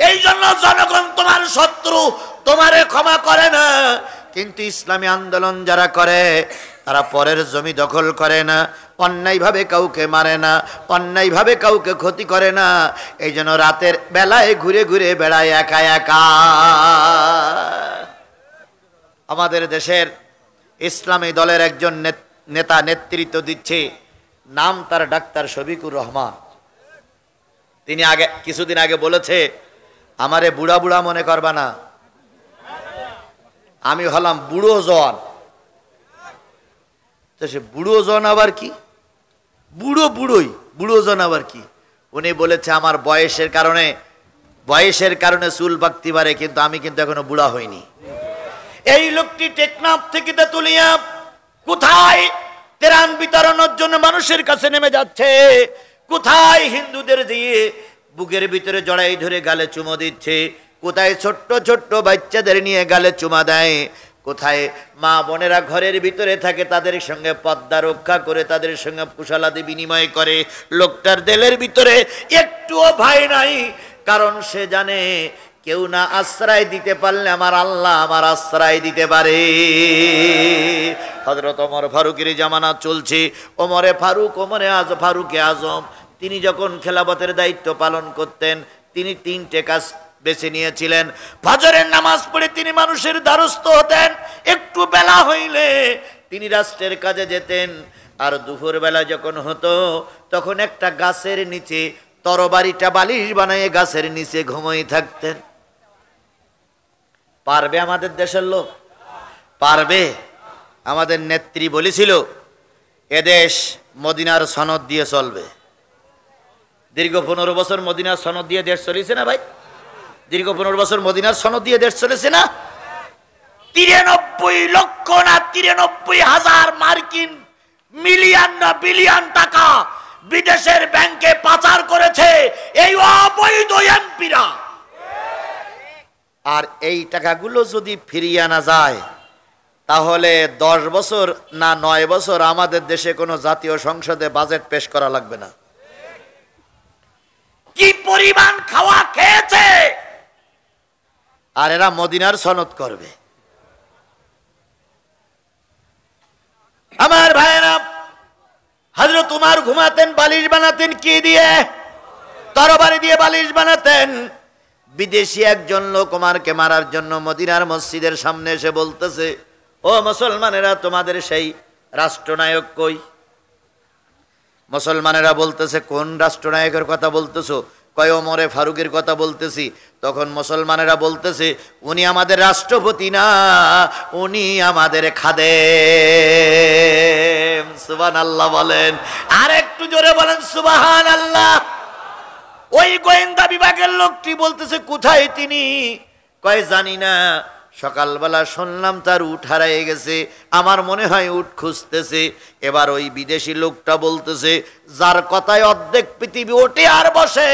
এই জন্য জনগণ তোমার শত্রু, তোমারে ক্ষমা করে না। কিন্তু ইসলামী আন্দোলন যারা করে, তারা পরের জমি দখল করে না, অন্যায়ভাবে কাউকে মারে না, অন্যায়ভাবে কাউকে ক্ষতি করে না। এই জন্য রাতের বেলায় ঘুরে ঘুরে বেড়ায় একা একা। আমাদের দেশের ইসলামী দলের একজন নেতা নেতৃত্ব দিচ্ছে, নাম তার ডাক্তার শফিকুর রহমান। তিনি কিছুদিন আগে বলেছে, আমারে বুড়া বুড়া মনে করবা না, আমি হলাম বুড়ো জন। তো সে বুড়ো জন আবার কি? বুড়ো বুড়োই, বুড়ো জন আবার কি? উনি বলেছে, আমার বয়সের কারণে চুল পাকতে পারে, কিন্তু আমি কিন্তু এখনো বুড়া হইনি। এই লোকটি টেকনাফ থেকে তেতুলিয়া কোথায় ত্রাণ বিতরণের জন্য মানুষের কাছে নেমে যাচ্ছে, কোথায় হিন্দুদের দিয়ে বুকের ভিতরে জড়াই ধরে গালে চুমো দিচ্ছে, কোথায় ছোট্ট ছোট্ট বাচ্চাদের নিয়ে গালে চুমা দেয়, কোথায় মা বোনেরা ঘরের ভিতরে থাকে তাদের সঙ্গে পর্দা রক্ষা করে তাদের সঙ্গে কুশলাদি বিনিময় করে। লোকটার দিলের ভিতরে একটুও ভয় নাই, কারণ সে জানে কেউ না আশ্রয় দিতে পারলে আমার আল্লাহ আমার আশ্রয় দিতে পারে। হযরত ওমর ফারুকের জামানা চলছে। ওমরে ফারুকে আজম তিনি যখন খেলাফতের দায়িত্ব পালন করতেন, তিনি 3টে কাজ বেছে নিয়েছিলেন। ফজরের নামাজ পড়ে তিনি মানুষের দ্বারস্থ হতেন, একটু বেলা হইলে তিনি রাষ্ট্রের কাজে যেতেন। আর দুপুর বেলা যখন হতো, তখন একটা গাছের নিচে তরবারিটা বালিশ বানিয়ে গাছের নিচে ঘুমিয়ে থাকতেন। পারবে আমাদের দেশের লোক? পারবে? আমাদের নেত্রী বলেছিল, এদেশ মদিনার সনদ দিয়ে চলবে। দীর্ঘ 15 বছর মদিনার সনদ দিয়ে দেশ চলেছে না ভাই? দীর্ঘ 15 বছর মদিনার সনদ দিয়ে দেশ চলেছে না? 93 লক্ষ না 93,000 মার্কিন মিলিয়ন না বিলিয়ন টাকা বিদেশের ব্যাংকে পাচার করেছে এই অবৈধ এমপিরা। আর এই টাকাগুলো যদি ফিরিয়ে আনা যায়, তাহলে 10 বছর না 9 বছর আমাদের দেশে কোনো জাতীয় সংসদে বাজেট পেশ করা লাগবে না। কি পরিমাণ খাওয়া খেয়েছে! আর এরা মদিনার সনদ করবে। আমার ভাইয়েরা, হযরত উমর ঘুমাতেন, বালিশ বানাতেন কি দিয়ে? তরবারি দিয়ে বালিশ বানাতেন। বিদেশি একজন লোক উমরকে মারার জন্য মদিনার মসজিদের সামনে এসে বলতেছে, ও মুসলমানেরা, তোমাদের সেই রাষ্ট্রনায়ক কই? মুসলমানেরা বলতেছে, কোন রাষ্ট্রনায়কের কথা বলতেছো? কয় ওমরে ফারুকের কথা বলতেছি। তখন মুসলমানেরা বলতেছে, উনি আমাদের রাষ্ট্রপতি না, উনি আমাদের খাদেম। সুবহানাল্লাহ বলেন, আর একটু জোরে বলেন সুবহানাল্লাহ। ওই গোয়েন্দা বিভাগের লোকটি বলতেছে, কোথায় তিনি? কয় জানি না, সকালবেলা শুনলাম তার উট হারিয়ে গেছে, আমার মনে হয় উট খুঁজতেছে। এবার ওই বিদেশি লোকটা বলতেছে, যার কথায় অর্ধেক পৃথিবী ওঠে আর বসে,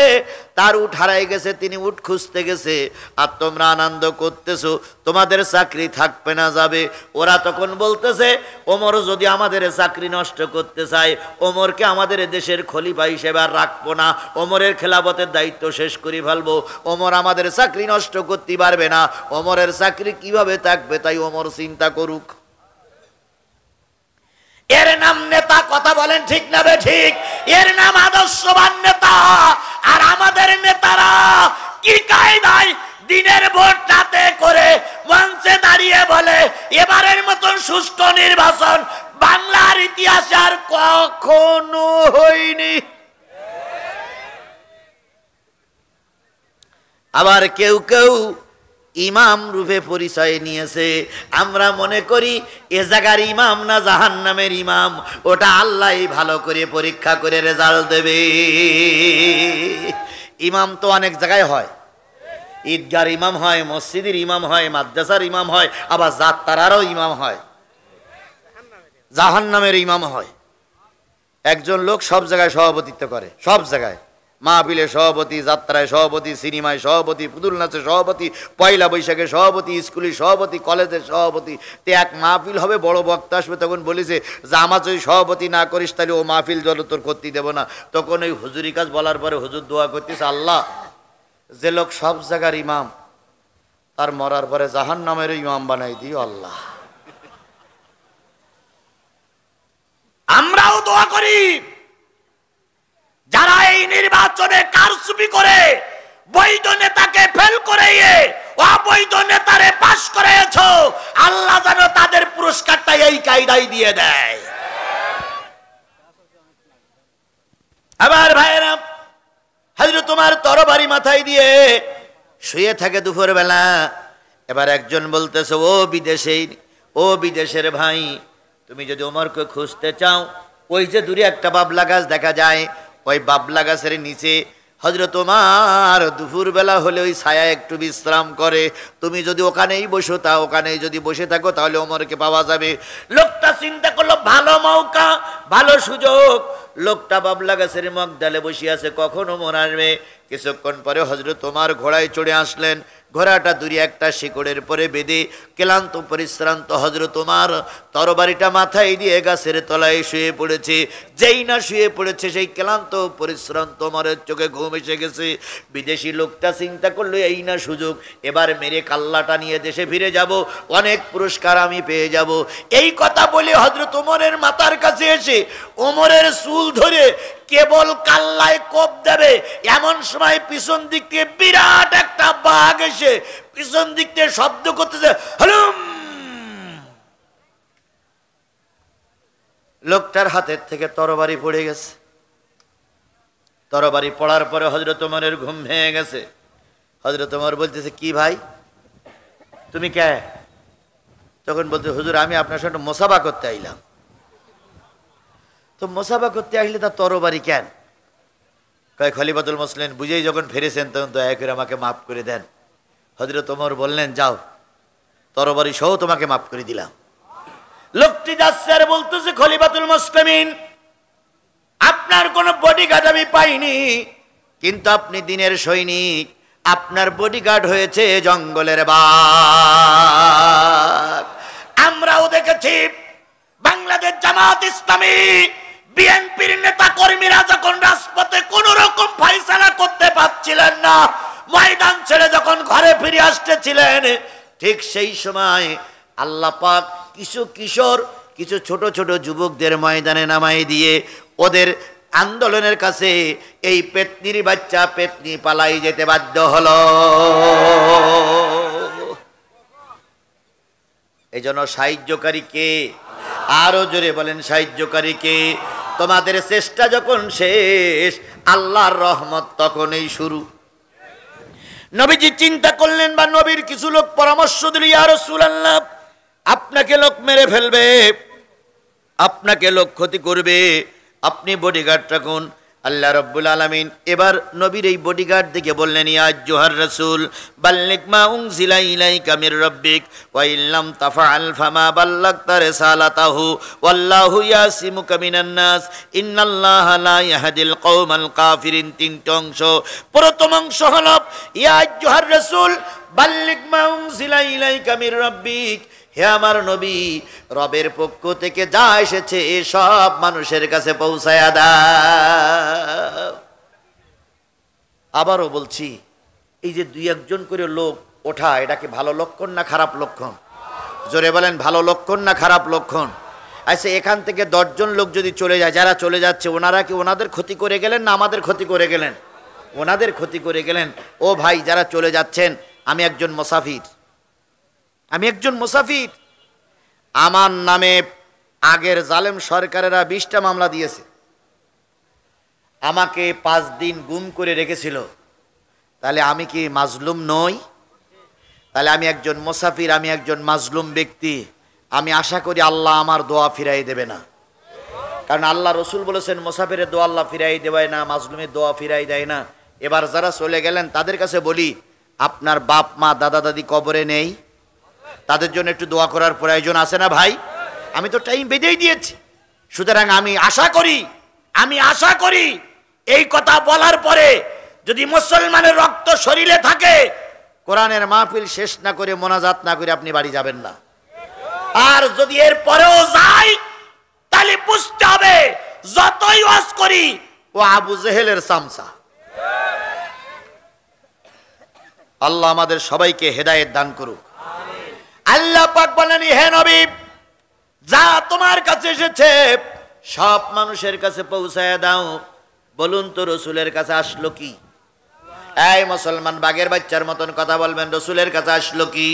তার উট হারাই গেছে, তিনি উট খুঁজতে গেছে, আর তোমরা আনন্দ করতেছো তোমাদের চাকরি থাকবে না যাবে। ওরা তখন বলতেছে ওমর যদি আমাদের চাকরি নষ্ট করতে চায়, ওমরকে আমাদের দেশের খলিফা হিসেবে আর রাখবো না, ওমরের খেলাফতের দায়িত্ব শেষ করে ফেলবো, ওমর আমাদের চাকরি নষ্ট করতে পারবে না, ওমরের চাকরি কিভাবে থাকবে তাই ওমর চিন্তা করুক। এর নাম নেতা, কথা বলেন ঠিক না বে ঠিক? এর নাম আদর্শবান নেতা। আর আমাদের নেতারা কি কায়দায় দিনের ভোট রাতে করে মঞ্চে দাঁড়িয়ে বলে এবারের মতন সুষ্ঠু নির্বাচন বাংলার ইতিহাসে আর কখনো হয়নি। আবার কেউ কেউ ইমাম রূপে পরিচয় নিয়েছে। আমরা মনে করি এ জায়গার ইমাম না জাহান্নামের ইমাম, ওটা আল্লাহ ভালো করে পরীক্ষা করে রেজাল্ট দেবে। ইমাম তো অনেক জায়গায় হয়, ঈদগার ইমাম হয়, মসজিদের ইমাম হয়, মাদ্রাসার ইমাম হয়, আবার যাত্রারও ইমাম হয়, জাহান্নামের ইমাম হয়। একজন লোক সব জায়গায় সভাপতিত্ব করে, সব জায়গায়, মাহফিলে সভাপতি, যাত্রায় সভাপতি, সিনেমায় সভাপতি, পুতুল নাচে সভাপতি, পয়লা বৈশাখে সভাপতি, স্কুলের সভাপতি, কলেজের সভাপতি। তো এক মাহফিল হবে, বড় বক্তা আসবে, তখন বলেছে যে আমার যদি সভাপতি না করিস তাহলে ও মাহফিল জল তোর করতে দেবো না। তখন ওই হুজুরি কাজ বলার পরে হুজুর দোয়া করতেছে, আল্লাহ যে লোক সব জায়গার ইমাম তার মরার পরে জাহান্নামের ইমাম বানাই দিও আল্লাহ। আমরাও দোয়া করি যারা এই নির্বাচনে কারচুপি করে বৈধ নেতাকে ফেল করে অবৈধ নেতারে পাশ করেছ, আল্লাহ যেন তাদের পুরস্কারটা এই কায়দায় দিয়ে দেয়। আবার ভাইরা, হযরত তোমার তরবারি মাথায় দিয়ে শুয়ে থাকে দুপুর বেলা। এবার একজন বলতেছে ও বিদেশের ভাই, তুমি যদি ওমরকে খুঁজতে চাও, ওই যে দূরে একটা বাবলা গাছ দেখা যায়, ওই বাবলা গাছের নিচে হযরত ওমর দুপুর বেলা হলে ওই ছায়া একটু বিশ্রাম করে, তুমি যদি ওখানেই বসো তা ওখানেই যদি বসে থাকো তাহলে ওমরকে পাওয়া যাবে। লোকটা চিন্তা করলো ভালো মৌকা, ভালো সুযোগ। লোকটা বাবলা গাছের মগডালে বসে আছে, কখন ওমর আসবে। কিছুক্ষণ পরে হযরত ওমর ঘোড়ায় চড়ে আসলেন। ঘোড়াটা দূরে একটা শিকড়ের পরে বেঁধে ক্লান্ত পরিশ্রান্ত হযরত ওমর তরবারিটা মাথায় দিয়ে গাছের তলায় শুয়ে পড়েছে। যেই না শুয়ে পড়েছে সেই ক্লান্ত পরিশ্রান্ত ওমরের চোখে ঘুম এসে গেছে। বিদেশি লোকটা চিন্তা করলো এই না সুযোগ, এবার মেরে কাল্লাটা নিয়ে দেশে ফিরে যাব, অনেক পুরস্কার আমি পেয়ে যাব। এই কথা বলে হযরত ওমরের মাথার কাছে এসে ওমরের চুল ধরে কেবল কাল্লায় কোপ দেবে, এমন সময় পিছন দিক থেকে বিরাট একটা বাঘ এসে পিছন দিক থেকে শব্দ করতেছে হলুম। লোকটার হাতের থেকে তরবারি পড়ে গেছে। তরবারি পড়ার পরে হযরত ওমরের ঘুম ভেঙে গেছে। হযরত ওমর বলতেছে, কি ভাই তুমি কে? তখন বলতে, হুজুর আমি আপনার সাথে মোসাফা করতে আইলাম। তো মোসাফা করতে আসলে তার তরবারি কেন? কয় খলিফাতুল মুসলিম বুঝেই যখন ফিরেছেন তখন দয়া করে আমাকে মাফ করে দেন। হযরত ওমর বললেন, যাও তরবারি সহ তোমাকে মাফ করে দিলাম। লোকটি যাচ্ছে আর বলতেছে, খলিফাতুল মুসলিমিন আপনার কোন বডিগার্ড আমি পাইনি, কিন্তু আপনি দিনের সৈনিক, আপনার বডিগার্ড হয়েছে জঙ্গলের বাঘ। আমরাও দেখেছি বাংলাদেশ জামাত ইসলামী বিএনপির নেতা কর্মীরা যখন রাজপথে কোন রকম ফয়সালা করতে পারছিলেন না, ময়দান ছেড়ে যখন ঘরে ফিরে আসতেছিলেন, ঠিক সেই সময় আল্লাহ পাক কিছু কিশোর, কিছু ছোট ছোট যুবকদের ময়দানে নামাই দিয়ে ওদের আন্দোলনের কাছে এই পেতনির বাচ্চা পেতনি পালাই যেতে বাধ্য হলো। এই জন্য সাহায্যকারী কে? আরো জোরে বলেন, সাহায্যকারী কে? তোমাদের চেষ্টা যখন শেষ, আল্লাহর রহমত তখনই শুরু। নবীজি চিন্তা করলেন, বা নবীর কিছু লোক পরামর্শ দিল, ইয়া রাসূলুল্লাহ আপনাকে লোক মেরে ফেলবে, আপনাকে লোক ক্ষতি করবে, আপনি বডিগার্ড রাখুন। আল্লাহ রাব্বুল আলামিন এবার নবীর এই বডিগার্ড দিকে বললেন, ইয়া আইয়ুহার রাসূল বাল্লিগ মা উনজিলা ইলাইকা মির রাব্বিক ওয়া ইল্লাম তাফআল ফামা বাল্লাগতা রিসালাতাহু ওয়াল্লাহু ইয়াসিমুকা মিনান নাস ইন্নাল্লাহা লা ইয়াহদিল কওমাল কাফিরিন। তিনটি অংশ। প্রথম অংশ হলো ইয়া আইয়ুহার রাসূল বাল্লিগ মা উনজিলা ইলাইকা মির রাব্বিক, হে আমার নবী, রবের পক্ষ থেকে যা এসেছে সব মানুষের কাছে পৌঁছায়া দাও। আবারও বলছি, এই যে দুই একজন করে লোক ওঠা, এটা কি ভালো লক্ষণ না খারাপ লক্ষণ? জোরে বলেন, ভালো লক্ষণ না খারাপ লক্ষণ? আচ্ছা, এখান থেকে 10 জন লোক যদি চলে যায়, যারা চলে যাচ্ছে ওনারা কি ওনাদের ক্ষতি করে গেলেন না আমাদের ক্ষতি করে গেলেন? ওনাদের ক্ষতি করে গেলেন। ও ভাই, যারা চলে যাচ্ছেন, আমি একজন মুসাফির, আমার নামে আগের জালেম সরকারেরা 20টা মামলা দিয়েছে, আমাকে 5 দিন গুম করে রেখেছিল। তাহলে আমি কি মাজলুম নই? তাহলে আমি একজন মুসাফির, আমি একজন মাজলুম ব্যক্তি। আমি আশা করি আল্লাহ আমার দোয়া ফিরাই দেবে না, কারণ আল্লাহ রসুল বলেছেন মুসাফিরের দোয়া আল্লাহ ফিরাই দেয় না, মাজলুমের দোয়া ফিরাই দেয় না। এবার যারা চলে গেলেন তাদের কাছে বলি, আপনার বাপ মা দাদা দাদি কবরে নেই, তাদের জন্য একটু দোয়া করার প্রয়োজন আছে না ভাই? আমি তো টাইম বেঁধেই দিয়েছি। সুতরাং আমি আশা করি এই কথা বলার পরে যদি মুসলমানের রক্ত শরীরে থাকে, কোরআনের মাহফিল শেষ না করে, মোনাজাত না করে আপনি বাড়ি যাবেন না। আর যদি এর পরেও যাই, তাহলে বুঝতে হবে যতই ওয়াজ করি ও আবু জেহেলের চামচা। আল্লাহ আমাদের সবাইকে হেদায়েত দান করুক। আল্লাহ পাক বলেন, হে নবী, যা তোমার কাছে এসেছে সব মানুষের কাছে পৌঁছায় দাও। বলুন তো, রসুলের কাছে আসলো কি? এই মুসলমান, বাঘের বাচ্চার মতন কথা বলবেন। রসুলের কাছে আসলো কি?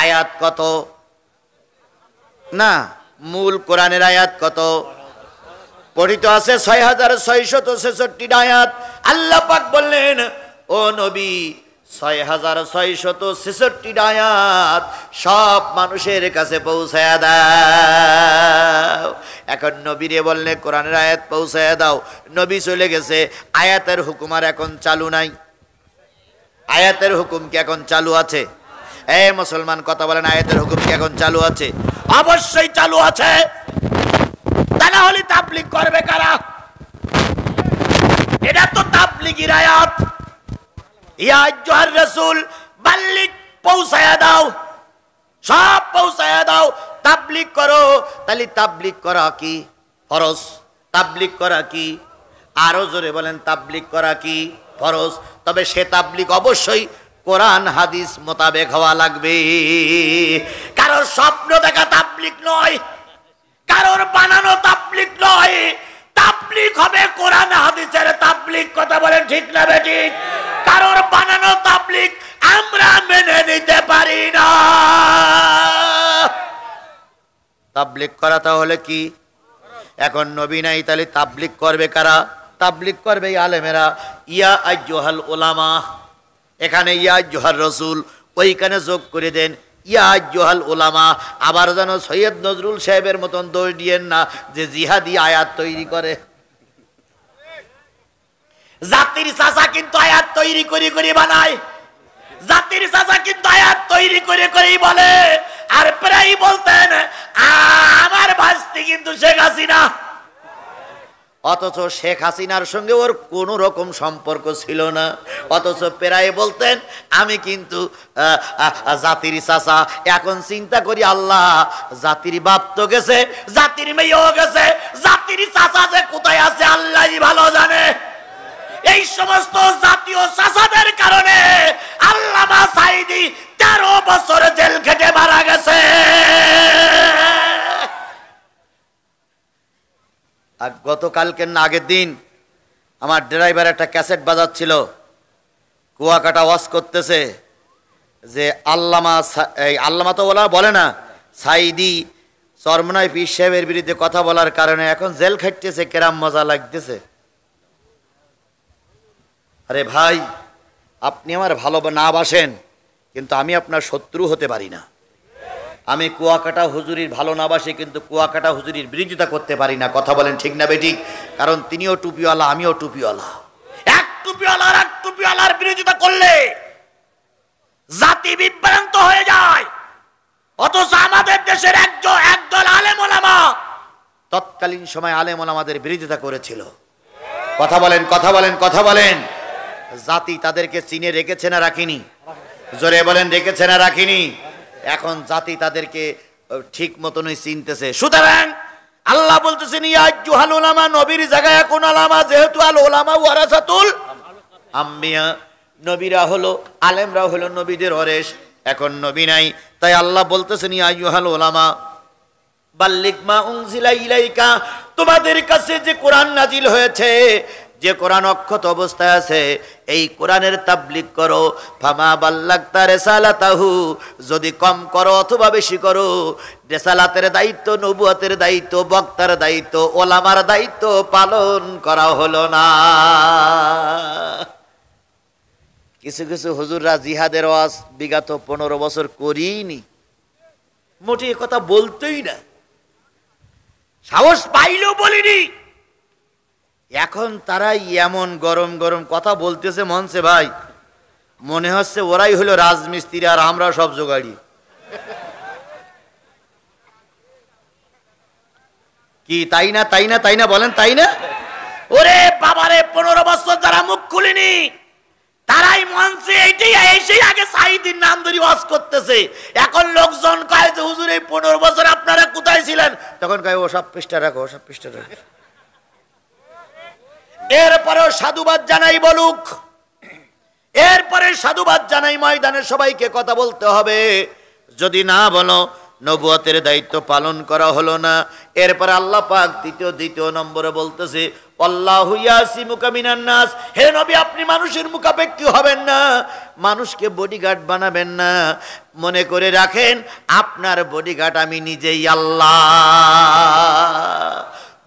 আয়াত কত? না, মূল কোরআনের আয়াত কত? পঠিত আছে 6666 আয়াত। আল্লাহ পাক বললেন, ও নবী, 6666 আয়াত সব মানুষের কাছে পৌঁছায়া দাও। এখন নবীরে বললে কোরআনের আয়াত পৌঁছায়া দাও, নবী চলে গেছে, আয়াতের হুকুম আর এখন চালু নাই। আয়াতের হুকুম কি এখন চালু আছে? এই মুসলমান, কথা বলেন, আয়াতের হুকুম কি এখন চালু আছে? অবশ্যই চালু আছে। তা না হলে তাবলীগ করবে কারা? এটা তো তাবলীগের আয়াত। ইয়া আইয়ুহার রাসূল বাল্লিগ, পৌঁছায়া দাও, সব পৌঁছায়া দাও, তাবলীগ করো। তাহলে তাবলীগ করা কি ফরজ? তাবলীগ করা কি? আরো জোরে বলেন, তাবলীগ করা কি ফরজ? তবে সে তাবলীগ অবশ্যই কোরআন হাদিস মোতাবেক হওয়া লাগবে। কারোর স্বপ্ন দেখা তাবলীগ নয়, কারোর বানানো তাবলীগ নয়। তাবলীগ হবে কোরআন হাদিসের তাবলীগ। কথা বলেন, ঠিক না বেঠিক? কারোর বানানো তাবলীগ আমরা মেনে নিতে পারি না। তাবলীগ করা তাহলে কি? এখন নবী নাই, তাহলে তাবলীগ করবে কারা? তাবলীগ করবে আলেমেরা। ইয়া আইয়ুহাল উলামা, এখানে ইয়া আইয়ুহার রাসূল, ওইখানে যোগ করে দেন ইয়া আইয়ুহাল উলামা। আবার যেন সৈয়দ নজরুল সাহেবের মতন দোষ দিয়েন না যে জিহাদি আয়াত তৈরি করে। জাতির চাচা কিন্তু আয়াত তৈরি করে বানায়, জাতির চাচা কিন্তু আয়াত তৈরি করে বলে। আর প্রায় বলতেন আমার ভাস্তি কিন্তু শেখ হাসিনা, অথচ শেখ হাসিনার সঙ্গে ওর কোন রকম সম্পর্ক ছিল না। অথচ প্রায় বলতেন আমি কিন্তু জাতির চাচা। এখন চিন্তা করি, আল্লাহ, জাতির বাপ তো গেছে, জাতির মেয়েও গেছে, জাতির চাচা যে কোথায় আছে আল্লাহই ভালো জানে। এই সমস্ত জাতীয় চাচাদের কারণে আল্লামা সাঈদী 13 বছর জেল খেটে মারা গেছে। আর গতকালকে না আগের দিন আমার ড্রাইভার একটা ক্যাসেট বাজাচ্ছিল, কুয়াকাটা ওয়াজ করতেছে যে আল্লামা তো বলে না, সাঈদী চরমনাই পীর সাহেবের বিরুদ্ধে কথা বলার কারণে এখন জেল খাটতেছে, কেরাম মজা লাগতেছে। আরে ভাই, আপনি আমার ভালো না বাসেন, কিন্তু আমি আপনার শত্রু হতে পারি না। আমি কুয়াকাটা হুজুরির ভালো না বাসি, কিন্তু কুয়াকাটা হুজুরির বিরোধিতা করতে পারি না। কথা বলেন ঠিক না বেঠিক? কারণ তিনিও টুপিওয়ালা, আমিও টুপিওয়ালা। এক টুপিওয়ালা আর এক টুপিওয়ালার বিরোধিতা করলে জাতি বিভ্রান্ত হয়ে যায়। অথচ আমাদের দেশের একদল আলেম ওলামা তৎকালীন সময় আলেম ওলামাদের বিরোধিতা করেছিল। কথা বলেন, কথা বলেন, কথা বলেন। জাতি তাদেরকে চিনে রেখেছে না রাখিনি? জোরে বলেন, রেখেছে না রাখিনি? এখন জাতি তাদেরকে ঠিক মতনই চিনতেছে। সুতরাং আল্লাহ বলতেছেন ইয়া আইয়ুহাল উলামা, নবীর জায়গায় এখন আলামা, যেহেতু আল উলামা ওয়ারাসাতুল আম্বিয়া, নবীরা হলো, আলেমরা হলো নবীদের ওয়ারিস। এখন নবী নাই, তাই আল্লাহ বলতেছেন ইয়া আইয়ুহাল উলামা বাল্লিগ মা উনজিলা ইলাইকা, তোমাদের কাছে যে কোরআন নাজিল হয়েছে, যে কোরআন অক্ষত অবস্থায় আছে, এই কোরআনের তাবলীগ করো। ফামা বাল্লাগতা রিসালাতাহু, যদি কম করো অথবা বেশি করো, রিসালাতের দায়িত্ব, নবুয়তের দায়িত্ব, বক্তার দায়িত্ব, ওলামার দায়িত্ব পালন করা হলো না। কিছু কিছু হুজুররা জিহাদের ওয়াজ বিগত 15 বছর করিনি, মোটে কথা বলতেই না, সাহস পাইলেও বলিনি। এখন তারাই এমন গরম গরম কথা বলতেছে মঞ্চে, ভাই মনে হচ্ছে ওরাই হলো রাজমিস্ত্রি আর আমরা সব জোগাড়ি। কি তাই না? তাই না? তাই না? বলেন তাই না? ওরে বাবারে, 15 বছর যারা মুখ খুলিনি তারাই মঞ্চে এইটাই এসেই আগে সাইদির নাম ধরে ওয়াজ করতেছে। এখন লোকজন কয় যে হুজুর এই 15 বছর আপনারা কোথায় ছিলেন? তখন কয় ও সব পৃষ্ঠা রাখো, সব পৃষ্ঠা রাখো। এরপরেও সাধুবাদ জানাই বলুক, এরপরে সাধুবাদ জানাই ময়দানে সবাইকে কথা বলতে হবে। যদি না বলো, নবুয়তের দায়িত্ব পালন করা হলো না। এরপরে আল্লাহ পাক দ্বিতীয় নম্বরে বলতেছে আল্লাহু ইয়াসিমুকা মিনান নাস, হে নবী আপনি মানুষের মুখাপেক্ষী হবেন না, মানুষকে বডিগার্ড বানাবেন না। মনে করে রাখেন আপনার বডিগার্ড আমি নিজেই আল্লাহ।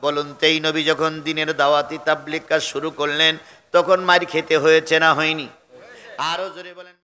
বলুন তো, এই নবী যখন দিনের দাওয়াতি তাবলীগ কাজ শুরু করলেন তখন মার খেতে হয়েছে না হয়নি? আরো জোরে বলেন।